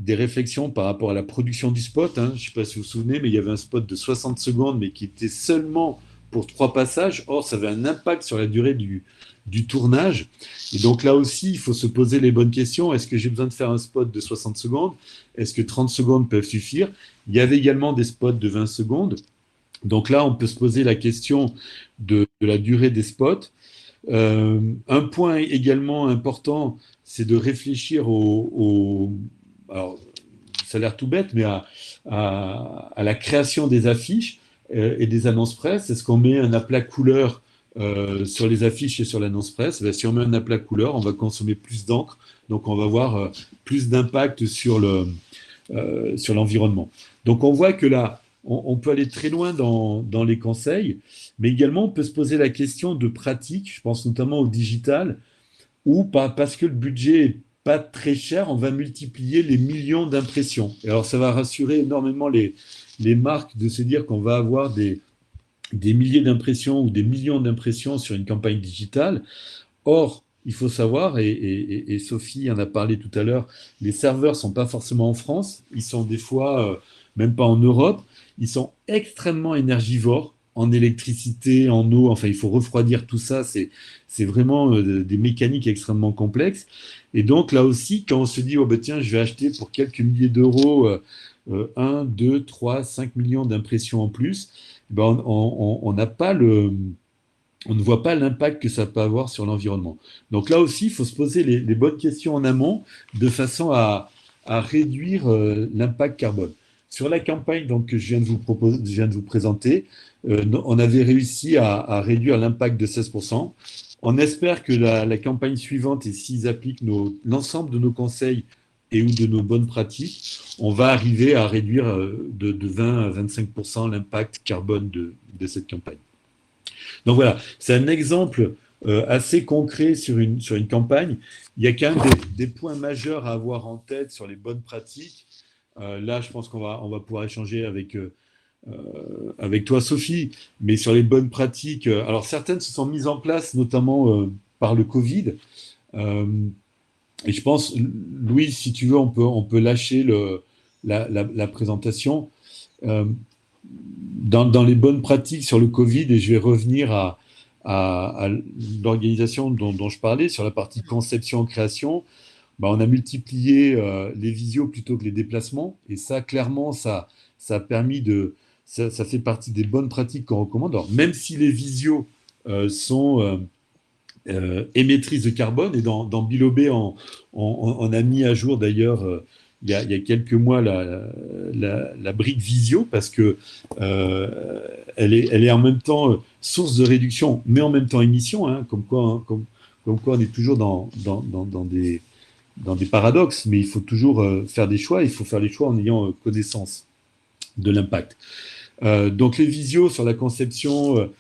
réflexions par rapport à la production du spot. Je ne sais pas si vous vous souvenez, mais il y avait un spot de 60 secondes, mais qui était seulement pour 3 passages. Or, ça avait un impact sur la durée du tournage. Et donc là aussi, il faut se poser les bonnes questions. Est-ce que j'ai besoin de faire un spot de 60 secondes? Est-ce que 30 secondes peuvent suffire? Il y avait également des spots de 20 secondes. Donc là, on peut se poser la question de la durée des spots. Un point également important, c'est de réfléchir alors, ça a l'air tout bête, mais à la création des affiches et des annonces presse. Est-ce qu'on met un aplat couleur sur les affiches et sur l'annonce presse? Si on met un aplat couleur, on va consommer plus d'encre, donc on va avoir plus d'impact sur l'environnement. Donc on voit que là, on peut aller très loin dans les conseils, mais également on peut se poser la question de pratique, je pense notamment au digital, où parce que le budget n'est pas très cher, on va multiplier les millions d'impressions. Et alors ça va rassurer énormément les marques de se dire qu'on va avoir des milliers d'impressions ou des millions d'impressions sur une campagne digitale. Or, il faut savoir, et Sophie en a parlé tout à l'heure, les serveurs ne sont pas forcément en France, ils sont des fois même pas en Europe, ils sont extrêmement énergivores en électricité, en eau, enfin il faut refroidir tout ça, c'est vraiment des mécaniques extrêmement complexes. Et donc là aussi, quand on se dit, oh ben tiens, je vais acheter pour quelques milliers d'euros 1, 2, 3, 5 millions d'impressions en plus, ben on n'a pas on ne voit pas l'impact que ça peut avoir sur l'environnement. Donc là aussi, il faut se poser les bonnes questions en amont de façon à réduire l'impact carbone. Sur la campagne donc, que je viens de vous présenter, on avait réussi à réduire l'impact de 16%. On espère que la campagne suivante, et s'ils appliquent l'ensemble de nos conseils et ou de nos bonnes pratiques, on va arriver à réduire de 20 à 25% l'impact carbone de cette campagne. Donc voilà, c'est un exemple assez concret sur une campagne. Il y a quand même des points majeurs à avoir en tête sur les bonnes pratiques. Là, je pense qu'on va pouvoir échanger avec toi, Sophie, mais sur les bonnes pratiques. Alors, certaines se sont mises en place, notamment par le Covid. Et je pense, Louise, si tu veux, on peut lâcher la présentation. Dans les bonnes pratiques sur le Covid, et je vais revenir à l'organisation dont je parlais, sur la partie conception-création, on a multiplié les visios plutôt que les déplacements, et ça, clairement, ça a permis ça fait partie des bonnes pratiques qu'on recommande. Alors, même si les visios sont émettrices de carbone, et dans Bilobé, on a mis à jour d'ailleurs il y a quelques mois la brique Visio parce que elle est en même temps source de réduction, mais en même temps émission, hein, comme quoi on est toujours dans des paradoxes, mais il faut toujours faire des choix. Il faut faire les choix en ayant connaissance de l'impact. Donc les visios sur la conception,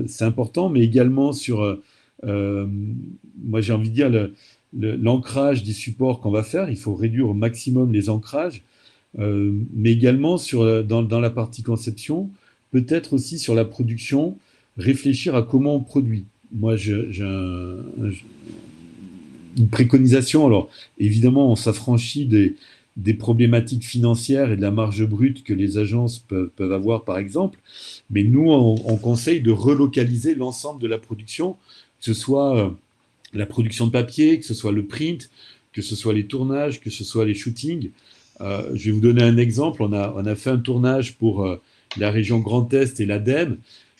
c'est important, mais également sur, moi j'ai envie de dire, l'ancrage des supports qu'on va faire. Il faut réduire au maximum les ancrages, mais également dans la partie conception, peut-être aussi sur la production, réfléchir à comment on produit. Moi, j'ai une préconisation. Alors, évidemment, on s'affranchit des problématiques financières et de la marge brute que les agences peuvent avoir, par exemple. Mais nous, on conseille de relocaliser l'ensemble de la production, que ce soit la production de papier, que ce soit le print, que ce soit les tournages, que ce soit les shootings. Je vais vous donner un exemple. On a fait un tournage pour la région Grand Est et l'ADEME.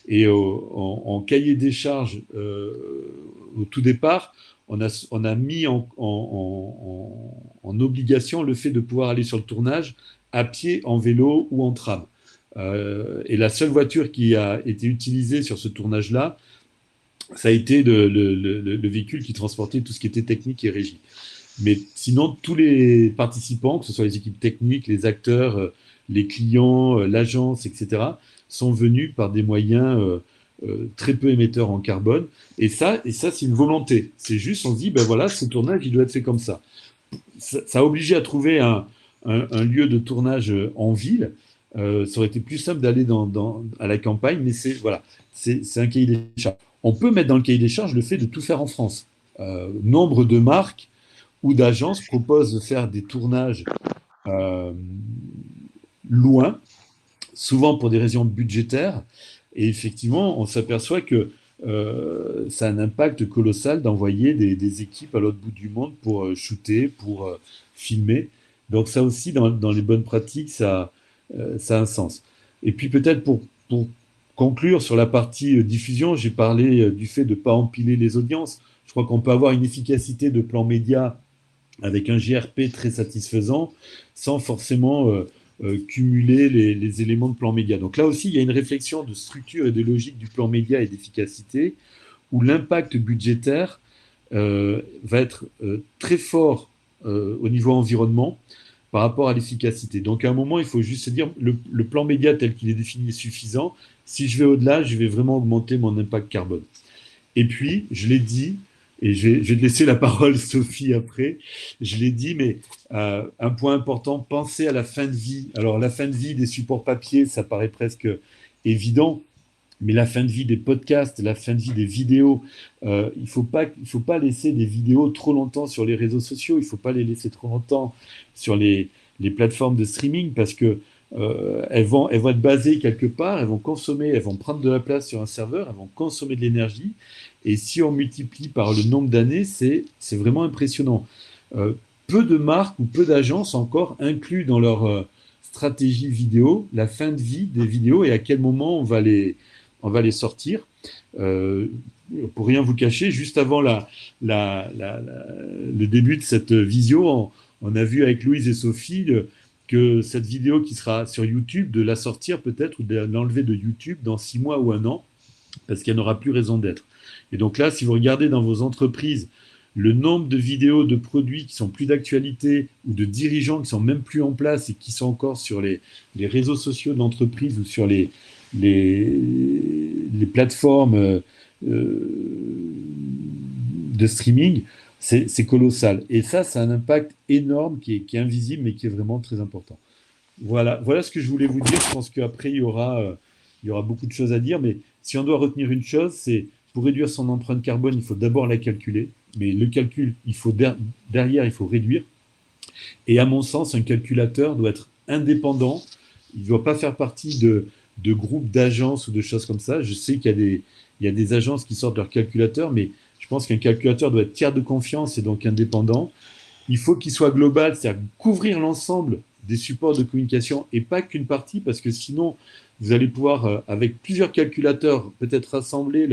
Et en cahier des charges, au tout départ, on a mis en obligation le fait de pouvoir aller sur le tournage à pied, en vélo ou en tram. Et la seule voiture qui a été utilisée sur ce tournage-là, ça a été le véhicule qui transportait tout ce qui était technique et régie. Mais sinon, tous les participants, que ce soit les équipes techniques, les acteurs, les clients, l'agence, etc., sont venus par des moyens très peu émetteurs en carbone. Et ça c'est une volonté. C'est juste, on se dit, ben voilà, ce tournage, il doit être fait comme ça. Ça a obligé à trouver un lieu de tournage en ville. Ça aurait été plus simple d'aller à la campagne, mais c'est un cahier des charges. On peut mettre dans le cahier des charges le fait de tout faire en France. Nombre de marques ou d'agences proposent de faire des tournages loin, souvent pour des raisons budgétaires. Et effectivement, on s'aperçoit que ça a un impact colossal d'envoyer des équipes à l'autre bout du monde pour shooter, pour filmer. Donc ça aussi, dans les bonnes pratiques, ça a un sens. Et puis peut-être pour conclure sur la partie diffusion, j'ai parlé du fait de ne pas empiler les audiences. Je crois qu'on peut avoir une efficacité de plan média avec un GRP très satisfaisant sans forcément cumuler les éléments de plan média. Donc là aussi, il y a une réflexion de structure et de logique du plan média et d'efficacité où l'impact budgétaire va être très fort au niveau environnement par rapport à l'efficacité. Donc à un moment, il faut juste se dire le plan média tel qu'il est défini est suffisant. Si je vais au-delà, je vais vraiment augmenter mon impact carbone. Et puis, je l'ai dit, et je vais te laisser la parole, Sophie, après. Je l'ai dit, mais un point important, pensez à la fin de vie. Alors, la fin de vie des supports papier, ça paraît presque évident, mais la fin de vie des podcasts, la fin de vie des vidéos, il ne faut pas laisser des vidéos trop longtemps sur les réseaux sociaux, il ne faut pas les laisser trop longtemps sur les plateformes de streaming parce que elles vont être basées quelque part, elles vont prendre de la place sur un serveur, elles vont consommer de l'énergie. Et si on multiplie par le nombre d'années, c'est vraiment impressionnant. Peu de marques ou peu d'agences encore incluent dans leur stratégie vidéo la fin de vie des vidéos et à quel moment on va les sortir. Pour rien vous cacher, juste avant le début de cette visio, on a vu avec Louise et Sophie que cette vidéo qui sera sur YouTube, de la sortir peut-être ou de l'enlever de YouTube dans 6 mois ou 1 an, parce qu'elle n'aura plus raison d'être. Et donc là, si vous regardez dans vos entreprises le nombre de vidéos de produits qui sont plus d'actualité ou de dirigeants qui sont même plus en place et qui sont encore sur les réseaux sociaux de l'entreprise ou sur les plateformes de streaming, c'est colossal. Et ça a un impact énorme qui est invisible mais qui est vraiment très important. Voilà ce que je voulais vous dire. Je pense qu'après, il y aura beaucoup de choses à dire, mais si on doit retenir une chose, c'est pour réduire son empreinte carbone, il faut d'abord la calculer, mais le calcul, derrière, il faut réduire. Et à mon sens, un calculateur doit être indépendant, il ne doit pas faire partie de groupes d'agences ou de choses comme ça. Je sais qu'il y a des agences qui sortent leur calculateur, mais je pense qu'un calculateur doit être tiers de confiance et donc indépendant. Il faut qu'il soit global, c'est-à-dire couvrir l'ensemble des supports de communication et pas qu'une partie, parce que sinon, vous allez pouvoir, avec plusieurs calculateurs, peut-être rassembler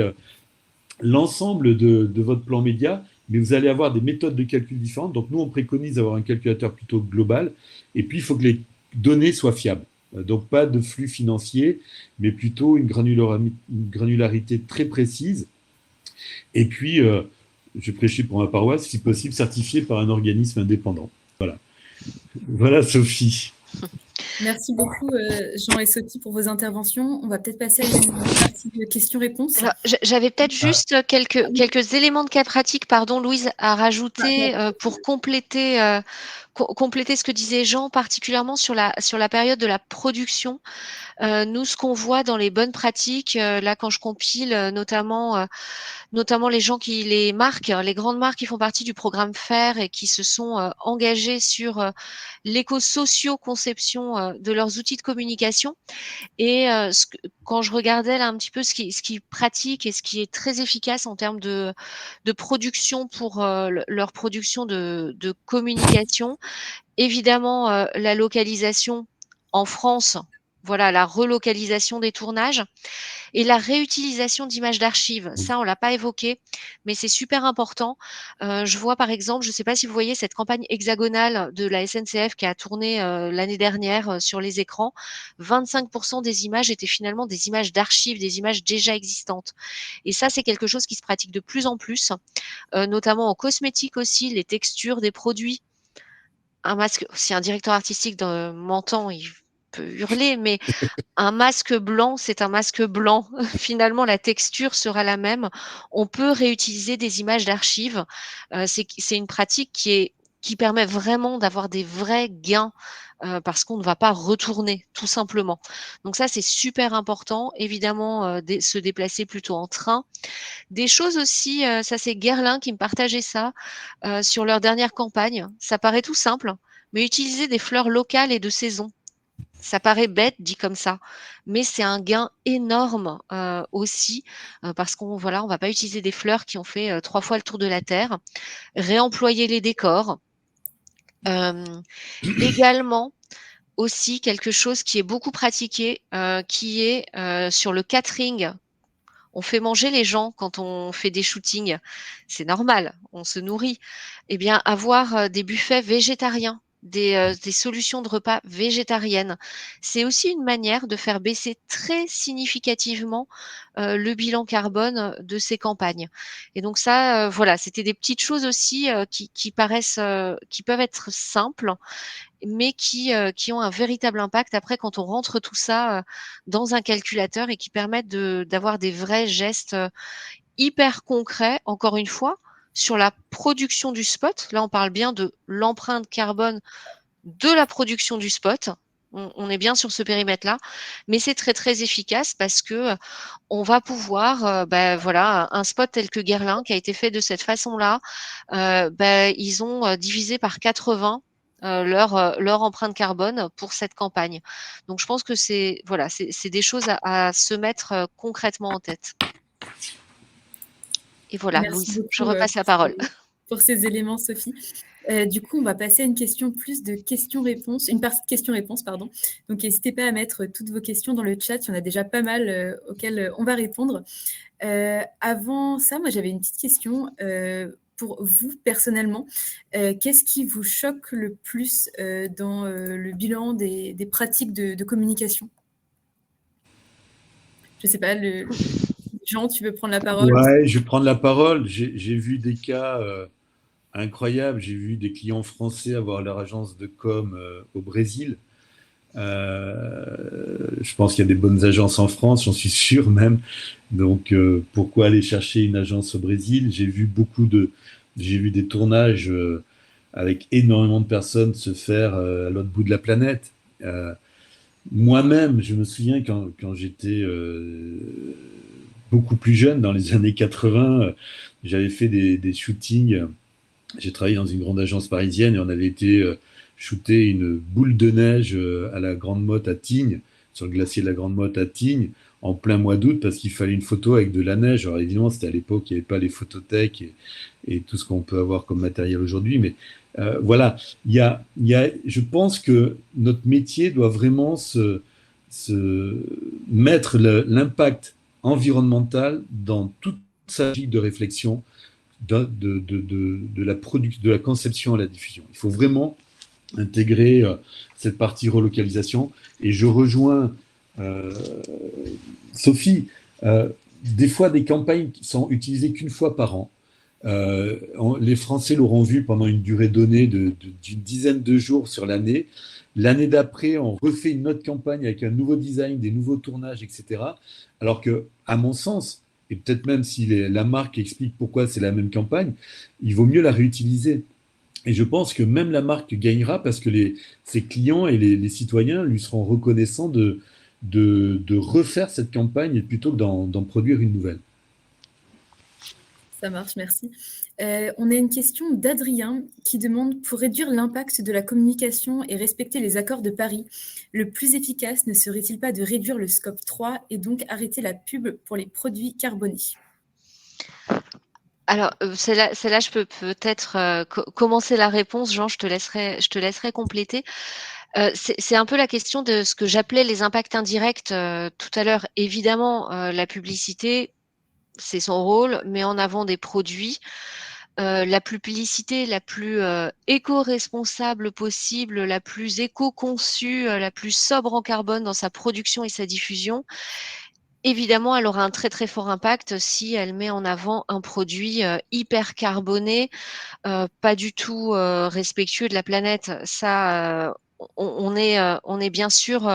l'ensemble de votre plan média, mais vous allez avoir des méthodes de calcul différentes. Donc, nous, on préconise d'avoir un calculateur plutôt global. Et puis, il faut que les données soient fiables. Donc, pas de flux financier, mais plutôt une granularité très précise. Et puis, je prêchais pour ma paroisse, si possible, certifié par un organisme indépendant. Voilà. Voilà, Sophie. Merci beaucoup, Jean et Sophie, pour vos interventions. On va peut-être passer à une partie de questions-réponses. Alors, j'avais peut-être juste quelques éléments de cas pratique, pardon, Louise, à rajouter pour compléter ce que disait Jean, particulièrement sur la période de la production. Nous, ce qu'on voit dans les bonnes pratiques, là, quand je compile, notamment les marques, les grandes marques qui font partie du programme FAIR et qui se sont engagées sur l'éco-socio-conception de leurs outils de communication. Et quand je regardais là un petit peu ce qui pratique et ce qui est très efficace en termes de production pour leur production de communication, évidemment la localisation en France, voilà, la relocalisation des tournages et la réutilisation d'images d'archives. Ça, on l'a pas évoqué, mais c'est super important. Je vois par exemple, je ne sais pas si vous voyez cette campagne hexagonale de la SNCF qui a tourné l'année dernière sur les écrans. 25% des images étaient finalement des images d'archives, des images déjà existantes. Et ça, c'est quelque chose qui se pratique de plus en plus, notamment en cosmétique aussi, les textures des produits. Un masque, si un directeur artistique m'entend, il peut hurler, mais un masque blanc, c'est un masque blanc. Finalement, la texture sera la même. On peut réutiliser des images d'archives. C'est une pratique qui permet vraiment d'avoir des vrais gains parce qu'on ne va pas retourner, tout simplement. Donc ça, c'est super important. Évidemment, se déplacer plutôt en train. Des choses aussi, ça c'est Guerlain qui me partageait ça sur leur dernière campagne. Ça paraît tout simple, mais utiliser des fleurs locales et de saison. Ça paraît bête dit comme ça, mais c'est un gain énorme aussi parce qu'on on va pas utiliser des fleurs qui ont fait 3 fois le tour de la terre. Réemployer les décors. Également aussi quelque chose qui est beaucoup pratiqué, qui est sur le catering. On fait manger les gens quand on fait des shootings, c'est normal, on se nourrit. Eh bien, avoir des buffets végétariens, des solutions de repas végétariennes, c'est aussi une manière de faire baisser très significativement le bilan carbone de ces campagnes. Et donc ça, voilà, c'était des petites choses aussi qui paraissent, qui peuvent être simples, mais qui ont un véritable impact après quand on rentre tout ça dans un calculateur et qui permettent d'avoir des vrais gestes hyper concrets, encore une fois, sur la production du spot. Là, on parle bien de l'empreinte carbone de la production du spot. On est bien sur ce périmètre-là, mais c'est très très efficace parce que on va pouvoir, voilà, un spot tel que Guerlain qui a été fait de cette façon-là, ils ont divisé par 80 leur empreinte carbone pour cette campagne. Donc je pense que c'est voilà, c'est des choses à se mettre concrètement en tête. Et voilà, Merci Louise, je beaucoup repasse la parole. pour ces éléments, Sophie. Du coup, on va passer à une question plus de questions-réponses, une partie de questions-réponses, pardon. Donc, n'hésitez pas à mettre toutes vos questions dans le chat. Il y en a déjà pas mal auxquelles on va répondre. Avant ça, moi, j'avais une petite question pour vous personnellement. Qu'est-ce qui vous choque le plus dans le bilan des pratiques de communication? Je ne sais pas, Jean, tu veux prendre la parole? Ouais, je vais prendre la parole. J'ai vu des cas incroyables. J'ai vu des clients français avoir leur agence de com au Brésil. Je pense qu'il y a des bonnes agences en France, j'en suis sûr même. Donc, pourquoi aller chercher une agence au Brésil? J'ai vu des tournages avec énormément de personnes se faire à l'autre bout de la planète. Moi-même, je me souviens quand j'étais beaucoup plus jeune, dans les années 80, j'avais fait des shootings. J'ai travaillé dans une grande agence parisienne et on avait été shooter une boule de neige à la Grande Motte à Tignes, sur le glacier de la Grande Motte à Tignes, en plein mois d'août, parce qu'il fallait une photo avec de la neige. Alors évidemment, c'était à l'époque, il n'y avait pas les photothèques et tout ce qu'on peut avoir comme matériel aujourd'hui, mais voilà, je pense que notre métier doit vraiment se mettre l'impact environnemental dans toute sa logique de réflexion, de la conception à la diffusion. Il faut vraiment intégrer cette partie relocalisation. Et je rejoins Sophie. Des fois, des campagnes sont utilisées qu'une fois par an. Les Français l'auront vu pendant une durée donnée d'une dizaine de jours sur l'année. L'année d'après, on refait une autre campagne avec un nouveau design, des nouveaux tournages, etc. Alors que, à mon sens, et peut-être même si la marque explique pourquoi c'est la même campagne, il vaut mieux la réutiliser. Et je pense que même la marque gagnera parce que ses clients et les citoyens lui seront reconnaissants de refaire cette campagne plutôt que d'en produire une nouvelle. Ça marche, merci. On a une question d'Adrien qui demande: pour réduire l'impact de la communication et respecter les accords de Paris, le plus efficace ne serait-il pas de réduire le scope 3 et donc arrêter la pub pour les produits carbonés? Alors, celle-là, je peux peut-être commencer la réponse. Jean, je te laisserai compléter. C'est un peu la question de ce que j'appelais les impacts indirects tout à l'heure. Évidemment, la publicité, c'est son rôle, met en avant des produits. La publicité la plus éco-responsable possible, la plus éco-conçue, la plus sobre en carbone dans sa production et sa diffusion. Évidemment, elle aura un très très fort impact si elle met en avant un produit hyper carboné, pas du tout respectueux de la planète. Ça, on est bien sûr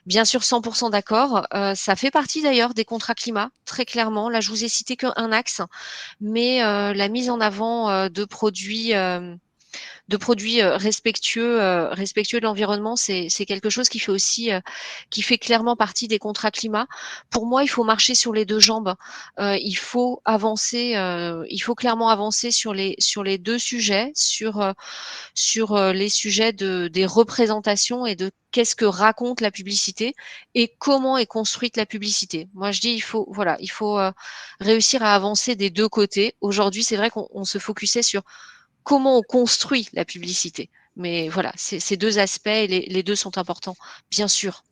100% d'accord. Ça fait partie d'ailleurs des contrats climat, très clairement. Là, je vous ai cité qu'un axe, mais la mise en avant de produits respectueux de l'environnement, c'est quelque chose qui fait aussi, qui fait clairement partie des contrats climat. Pour moi, il faut marcher sur les deux jambes. Il faut avancer, il faut clairement avancer sur les deux sujets, sur les sujets des représentations et de qu'est-ce que raconte la publicité et comment est construite la publicité. Moi, je dis, il faut réussir à avancer des deux côtés. Aujourd'hui, c'est vrai qu'on se focusait sur comment on construit la publicité. Mais voilà, ces deux aspects, les deux sont importants, bien sûr.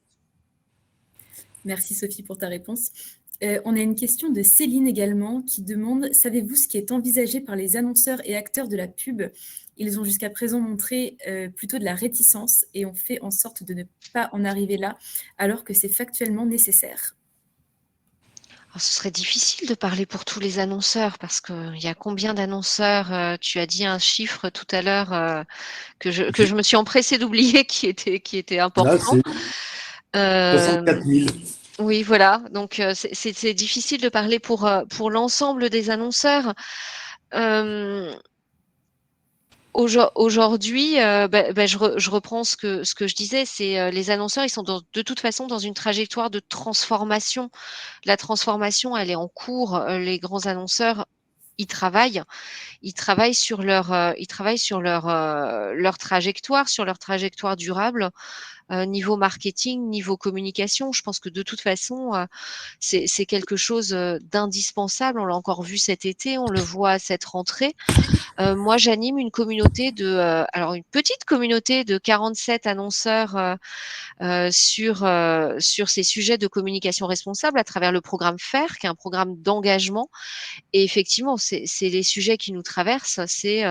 Merci Sophie pour ta réponse. On a une question de Céline également qui demande: savez-vous ce qui est envisagé par les annonceurs et acteurs de la pub? Ils ont jusqu'à présent montré plutôt de la réticence et ont fait en sorte de ne pas en arriver là, alors que c'est factuellement nécessaire. Alors, ce serait difficile de parler pour tous les annonceurs parce qu'il y a combien d'annonceurs? Tu as dit un chiffre tout à l'heure que je me suis empressée d'oublier qui était Là, important. c'est 64 000. Oui, voilà. Donc, c'est difficile de parler pour l'ensemble des annonceurs. Aujourd'hui, je reprends ce que je disais, c'est les annonceurs, ils sont de toute façon dans une trajectoire de transformation. La transformation, elle est en cours. Les grands annonceurs, ils travaillent. Ils travaillent sur leur trajectoire durable, niveau marketing, niveau communication. Je pense que de toute façon, c'est quelque chose d'indispensable. On l'a encore vu cet été, on le voit à cette rentrée. Moi, j'anime une communauté alors une petite communauté de 47 annonceurs sur ces sujets de communication responsable à travers le programme FAIR, qui est un programme d'engagement. Et effectivement, c'est les sujets qui nous traversent. C'est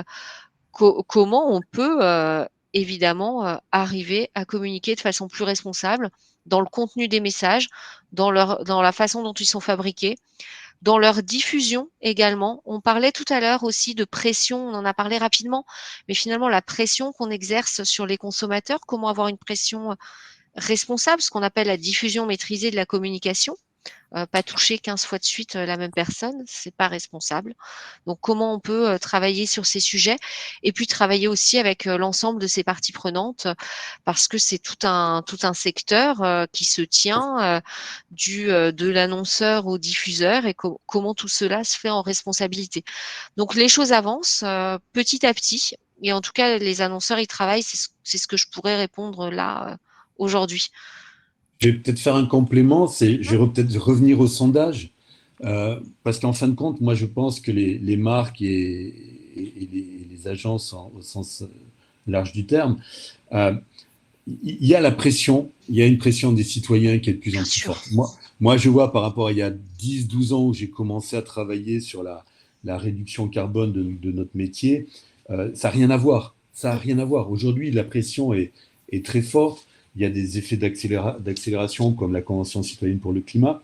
comment on peut évidemment arriver à communiquer de façon plus responsable dans le contenu des messages, dans la façon dont ils sont fabriqués, dans leur diffusion également. On parlait tout à l'heure aussi de pression, on en a parlé rapidement, mais finalement la pression qu'on exerce sur les consommateurs, comment avoir une pression responsable, ce qu'on appelle la diffusion maîtrisée de la communication. Pas toucher 15 fois de suite la même personne, c'est pas responsable. Donc comment on peut travailler sur ces sujets et puis travailler aussi avec l'ensemble de ces parties prenantes parce que c'est tout un secteur qui se tient de l'annonceur au diffuseur et comment tout cela se fait en responsabilité. Donc les choses avancent petit à petit et en tout cas les annonceurs y travaillent, c'est ce que je pourrais répondre là aujourd'hui. Je vais peut-être faire un complément, je vais peut-être revenir au sondage, parce qu'en fin de compte, moi je pense que les marques et les agences au sens large du terme, il y a la pression, il y a une pression des citoyens qui est de plus en plus forte. Moi, je vois par rapport à il y a 10-12 ans où j'ai commencé à travailler sur la réduction carbone de notre métier, ça n'a rien à voir. Ça n'a rien à voir. Aujourd'hui, la pression est très forte. Il y a des effets d'accélération comme la Convention citoyenne pour le climat.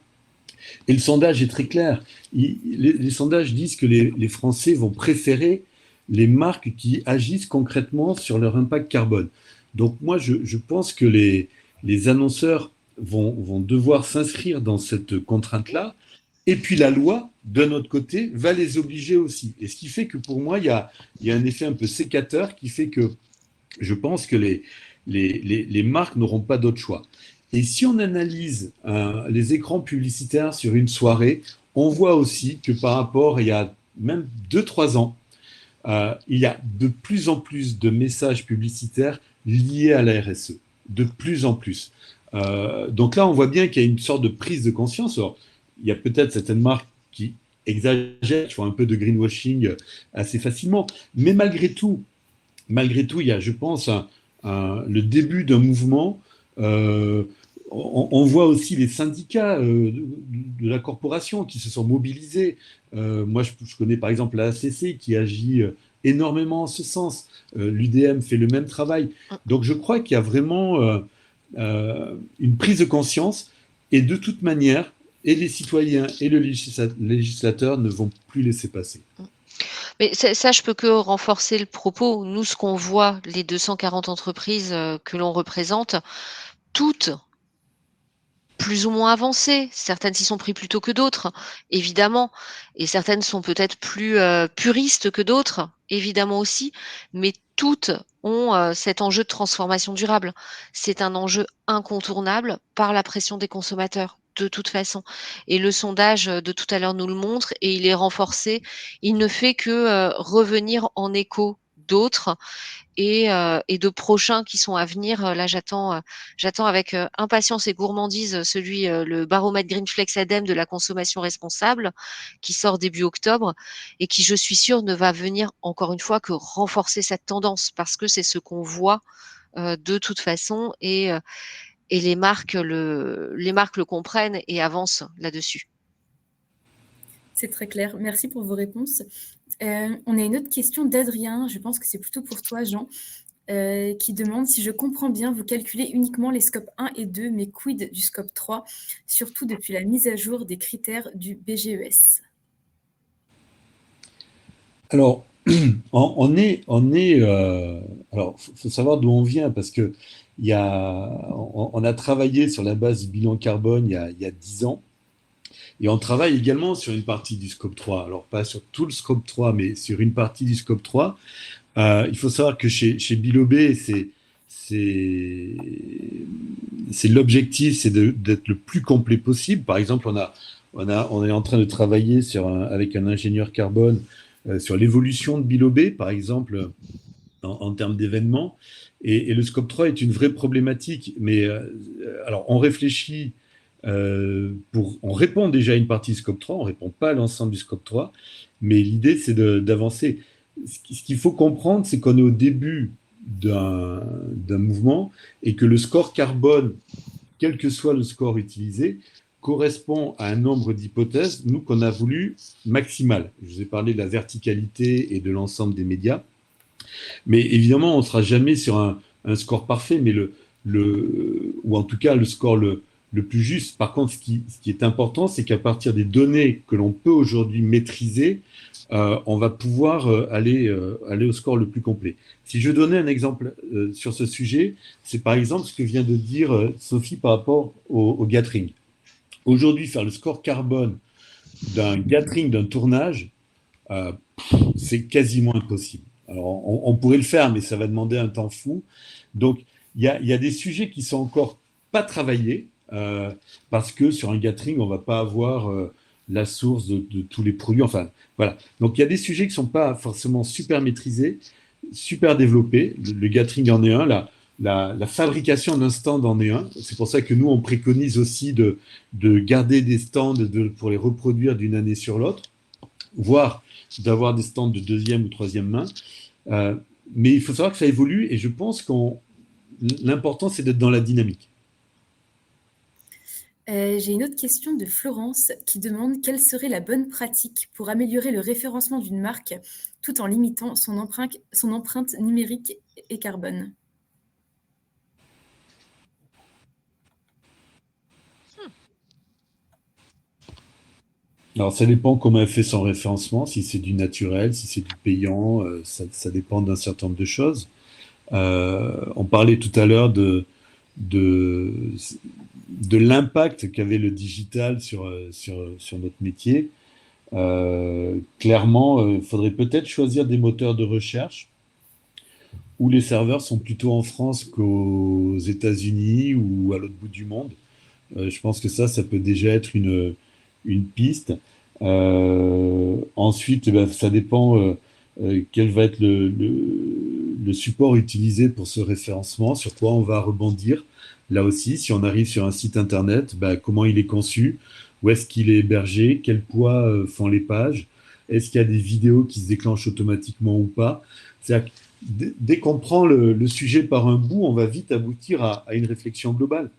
Et le sondage est très clair. Les sondages disent que les Français vont préférer les marques qui agissent concrètement sur leur impact carbone. Donc moi, je pense que les annonceurs vont devoir s'inscrire dans cette contrainte-là. Et puis la loi, d'un autre côté, va les obliger aussi. Et ce qui fait que pour moi, il y a un effet un peu sécateur qui fait que je pense que les marques n'auront pas d'autre choix. Et si on analyse les écrans publicitaires sur une soirée, on voit aussi que par rapport à il y a même 2-3 ans, il y a de plus en plus de messages publicitaires liés à la RSE. De plus en plus. Donc là, on voit bien qu'il y a une sorte de prise de conscience. Alors, il y a peut-être certaines marques qui exagèrent, qui font un peu de greenwashing assez facilement. Mais malgré tout, il y a, je pense, le début d'un mouvement. On voit aussi les syndicats de la corporation qui se sont mobilisés. Moi, je connais par exemple la ACC qui agit énormément en ce sens. L'UDM fait le même travail. Donc, je crois qu'il y a vraiment une prise de conscience. Et de toute manière, et les citoyens et le législateur ne vont plus laisser passer. Mais ça, je peux que renforcer le propos. Nous, ce qu'on voit, les 240 entreprises que l'on représente, toutes plus ou moins avancées. Certaines s'y sont pris plus tôt que d'autres, évidemment. Et certaines sont peut-être plus puristes que d'autres, évidemment aussi. Mais toutes ont cet enjeu de transformation durable. C'est un enjeu incontournable par la pression des consommateurs, de toute façon. Et le sondage de tout à l'heure nous le montre et il est renforcé. Il ne fait que revenir en écho d'autres et de prochains qui sont à venir. Là, j'attends avec impatience et gourmandise celui, le baromètre Greenflex Adem de la consommation responsable, qui sort début octobre et qui, je suis sûre, ne va venir encore une fois que renforcer cette tendance parce que c'est ce qu'on voit de toute façon et les marques le comprennent et avancent là-dessus. C'est très clair. Merci pour vos réponses. On a une autre question d'Adrien. Je pense que c'est plutôt pour toi, Jean, qui demande si je comprends bien, vous calculez uniquement les scopes 1 et 2, mais quid du scope 3, surtout depuis la mise à jour des critères du BGES? Alors, alors, faut savoir d'où on vient parce que on a travaillé sur la base du bilan carbone il y a 10 ans. Et on travaille également sur une partie du scope 3. Alors, pas sur tout le scope 3, mais sur une partie du scope 3. Il faut savoir que chez Bilobé, c'est l'objectif, c'est d'être le plus complet possible. Par exemple, on est en train de travailler avec un ingénieur carbone sur l'évolution de Bilobé, par exemple, en termes d'événements. Et le scope 3 est une vraie problématique. Mais alors, on réfléchit on répond déjà à une partie du scope 3, on ne répond pas à l'ensemble du scope 3, mais l'idée, c'est d'avancer. Ce qu'il faut comprendre, c'est qu'on est au début d'un mouvement et que le score carbone, quel que soit le score utilisé, correspond à un nombre d'hypothèses, nous, qu'on a voulu maximal. Je vous ai parlé de la verticalité et de l'ensemble des médias. Mais évidemment, on ne sera jamais sur un score parfait, mais ou en tout cas le score le plus juste. Par contre, ce qui est important, c'est qu'à partir des données que l'on peut aujourd'hui maîtriser, on va pouvoir aller au score le plus complet. Si je donnais un exemple sur ce sujet, c'est par exemple ce que vient de dire Sophie par rapport au gathering. Aujourd'hui, faire le score carbone d'un gathering, d'un tournage, c'est quasiment impossible. Alors, on pourrait le faire, mais ça va demander un temps fou. Donc, il y a des sujets qui sont encore pas travaillés, parce que sur un gathering, on ne va pas avoir la source de tous les produits. Enfin, voilà. Donc, il y a des sujets qui ne sont pas forcément super maîtrisés, super développés. Le gathering en est un. La fabrication d'un stand en est un. C'est pour ça que nous, on préconise aussi de garder des stands pour les reproduire d'une année sur l'autre, voire d'avoir des stands de deuxième ou troisième main. Mais il faut savoir que ça évolue et je pense l'important, c'est d'être dans la dynamique. J'ai une autre question de Florence qui demande quelle serait la bonne pratique pour améliorer le référencement d'une marque tout en limitant son empreinte numérique et carbone. Alors, ça dépend comment elle fait son référencement, si c'est du naturel, si c'est du payant, ça dépend d'un certain nombre de choses. On parlait tout à l'heure de, de l'impact qu'avait le digital sur notre métier. Clairement, il faudrait peut-être choisir des moteurs de recherche où les serveurs sont plutôt en France qu'aux États-Unis ou à l'autre bout du monde. Je pense que ça peut déjà être une piste. Ensuite, eh ben, ça dépend quel va être le support utilisé pour ce référencement, sur quoi on va rebondir. Là aussi, si on arrive sur un site internet, ben, comment il est conçu, où est-ce qu'il est hébergé, quel poids font les pages, est-ce qu'il y a des vidéos qui se déclenchent automatiquement ou pas. C'est-à-dire que dès qu'on prend le sujet par un bout, on va vite aboutir à une réflexion globale.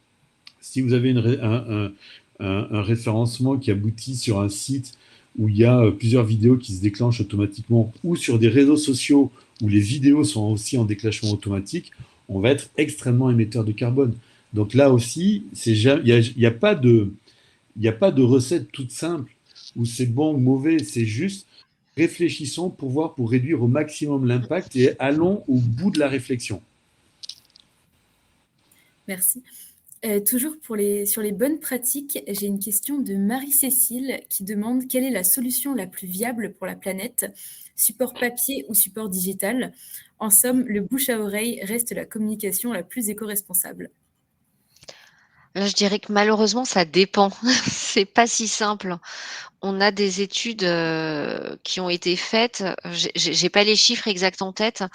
Si vous avez un référencement qui aboutit sur un site où il y a plusieurs vidéos qui se déclenchent automatiquement ou sur des réseaux sociaux où les vidéos sont aussi en déclenchement automatique, on va être extrêmement émetteur de carbone. Donc là aussi, il n'y a pas de recette toute simple où c'est bon ou mauvais, c'est juste réfléchissons pour réduire au maximum l'impact et allons au bout de la réflexion. Merci. Toujours sur les bonnes pratiques, j'ai une question de Marie-Cécile qui demande quelle est la solution la plus viable pour la planète, support papier ou support digital. En somme, le bouche à oreille reste la communication la plus éco-responsable. Là, je dirais que malheureusement, ça dépend. C'est pas si simple. On a des études qui ont été faites. J'ai pas les chiffres exacts en tête,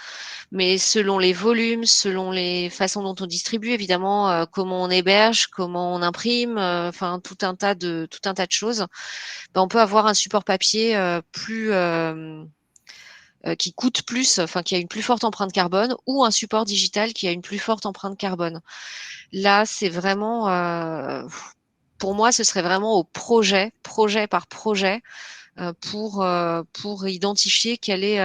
mais selon les volumes, selon les façons dont on distribue, évidemment, comment on héberge, comment on imprime, enfin tout un tas de choses. Ben, on peut avoir un support papier plus qui coûte plus, enfin qui a une plus forte empreinte carbone, ou un support digital qui a une plus forte empreinte carbone. Là, c'est vraiment, pour moi, ce serait vraiment au projet par projet, pour identifier quel est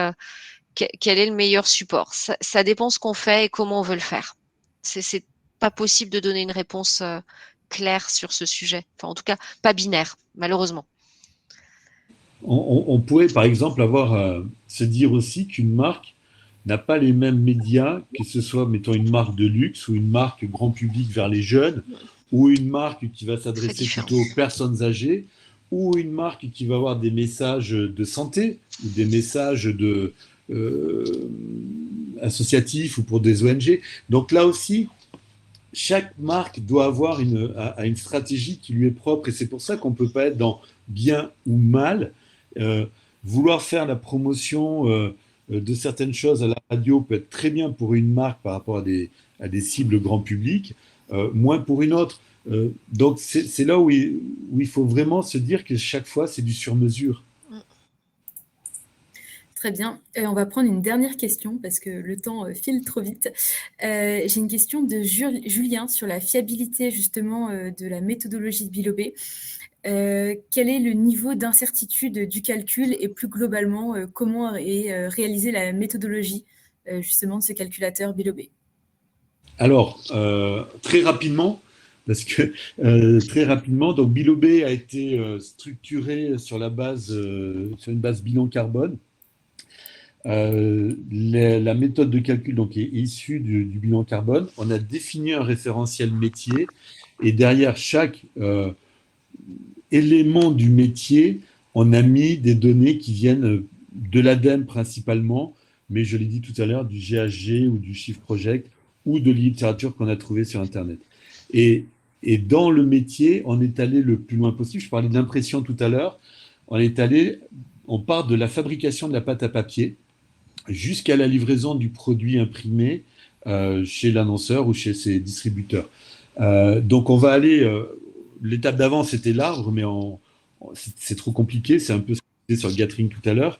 le meilleur support. Ça dépend ce qu'on fait et comment on veut le faire. C'est pas possible de donner une réponse claire sur ce sujet. Enfin, en tout cas, pas binaire, malheureusement. On pourrait, par exemple, se dire aussi qu'une marque n'a pas les mêmes médias, que ce soit, mettons, une marque de luxe ou une marque grand public vers les jeunes, ou une marque qui va s'adresser plutôt aux personnes âgées, ou une marque qui va avoir des messages de santé, ou des messages associatifs ou pour des ONG. Donc là aussi, chaque marque doit avoir une stratégie qui lui est propre, et c'est pour ça qu'on ne peut pas être dans bien ou mal. Vouloir faire la promotion de certaines choses à la radio peut être très bien pour une marque par rapport à des cibles grand public, moins pour une autre. Donc c'est là où il faut vraiment se dire que chaque fois c'est du sur-mesure. Très bien. On va prendre une dernière question parce que le temps file trop vite. J'ai une question de Julien sur la fiabilité justement de la méthodologie de Bilobé. Quel est le niveau d'incertitude du calcul et plus globalement, comment est réalisée la méthodologie justement de ce calculateur Bilobé? Alors, très rapidement, parce que très rapidement, donc Bilobé a été structuré sur une base bilan carbone. La méthode de calcul donc, est issue du bilan carbone. On a défini un référentiel métier et derrière chaque élément du métier, on a mis des données qui viennent de l'ADEME principalement, mais je l'ai dit tout à l'heure, du GHG ou du Shift Project ou de littérature qu'on a trouvée sur Internet. Et dans le métier, on est allé le plus loin possible. Je parlais de l'impression tout à l'heure. On part de la fabrication de la pâte à papier jusqu'à la livraison du produit imprimé chez l'annonceur ou chez ses distributeurs. Donc on va aller, l'étape d'avant c'était l'arbre, mais c'est trop compliqué, c'est un peu ce qu'on disait sur le Gathering tout à l'heure.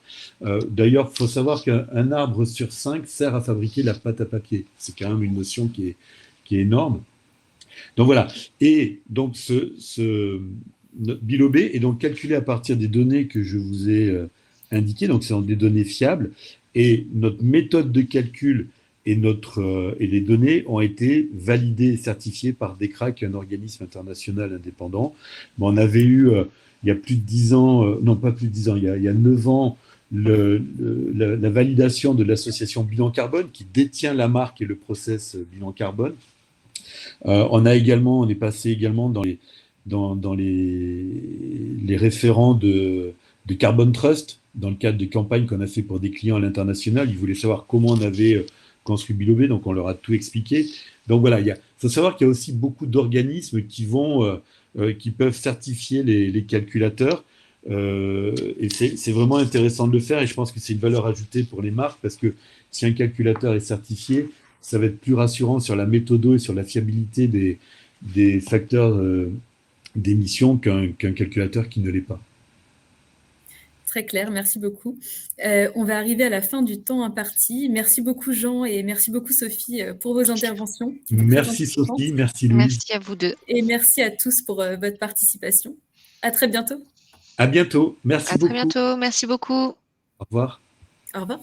D'ailleurs, il faut savoir qu'un arbre sur 5 sert à fabriquer la pâte à papier. C'est quand même une notion qui est énorme. Donc voilà. Et donc notre Bilobe est donc calculé à partir des données que je vous ai indiquées. Donc ce sont des données fiables. Et notre méthode de calcul et les données ont été validées et certifiées par DECRA, qui est un organisme international indépendant. Mais on avait eu, il y a plus de 10 ans, non pas plus de 10 ans, il y a 9 ans, la validation de l'association Bilan Carbone, qui détient la marque et le process Bilan Carbone. On est passé également dans les référents de Carbon Trust, dans le cadre de campagnes qu'on a fait pour des clients à l'international. Ils voulaient savoir comment on avait construit Bilobe, donc on leur a tout expliqué. Donc voilà, il faut savoir qu'il y a aussi beaucoup d'organismes qui peuvent certifier les calculateurs. Et c'est vraiment intéressant de le faire, et je pense que c'est une valeur ajoutée pour les marques, parce que si un calculateur est certifié, ça va être plus rassurant sur la méthode et sur la fiabilité des facteurs d'émission qu'un calculateur qui ne l'est pas. Très clair, merci beaucoup. On va arriver à la fin du temps imparti. Merci beaucoup Jean et merci beaucoup Sophie pour vos interventions. Merci Sophie, merci Louise. Merci à vous deux. Et merci à tous pour votre participation. À très bientôt. À bientôt, merci beaucoup. À très bientôt, merci beaucoup. Au revoir. Au revoir.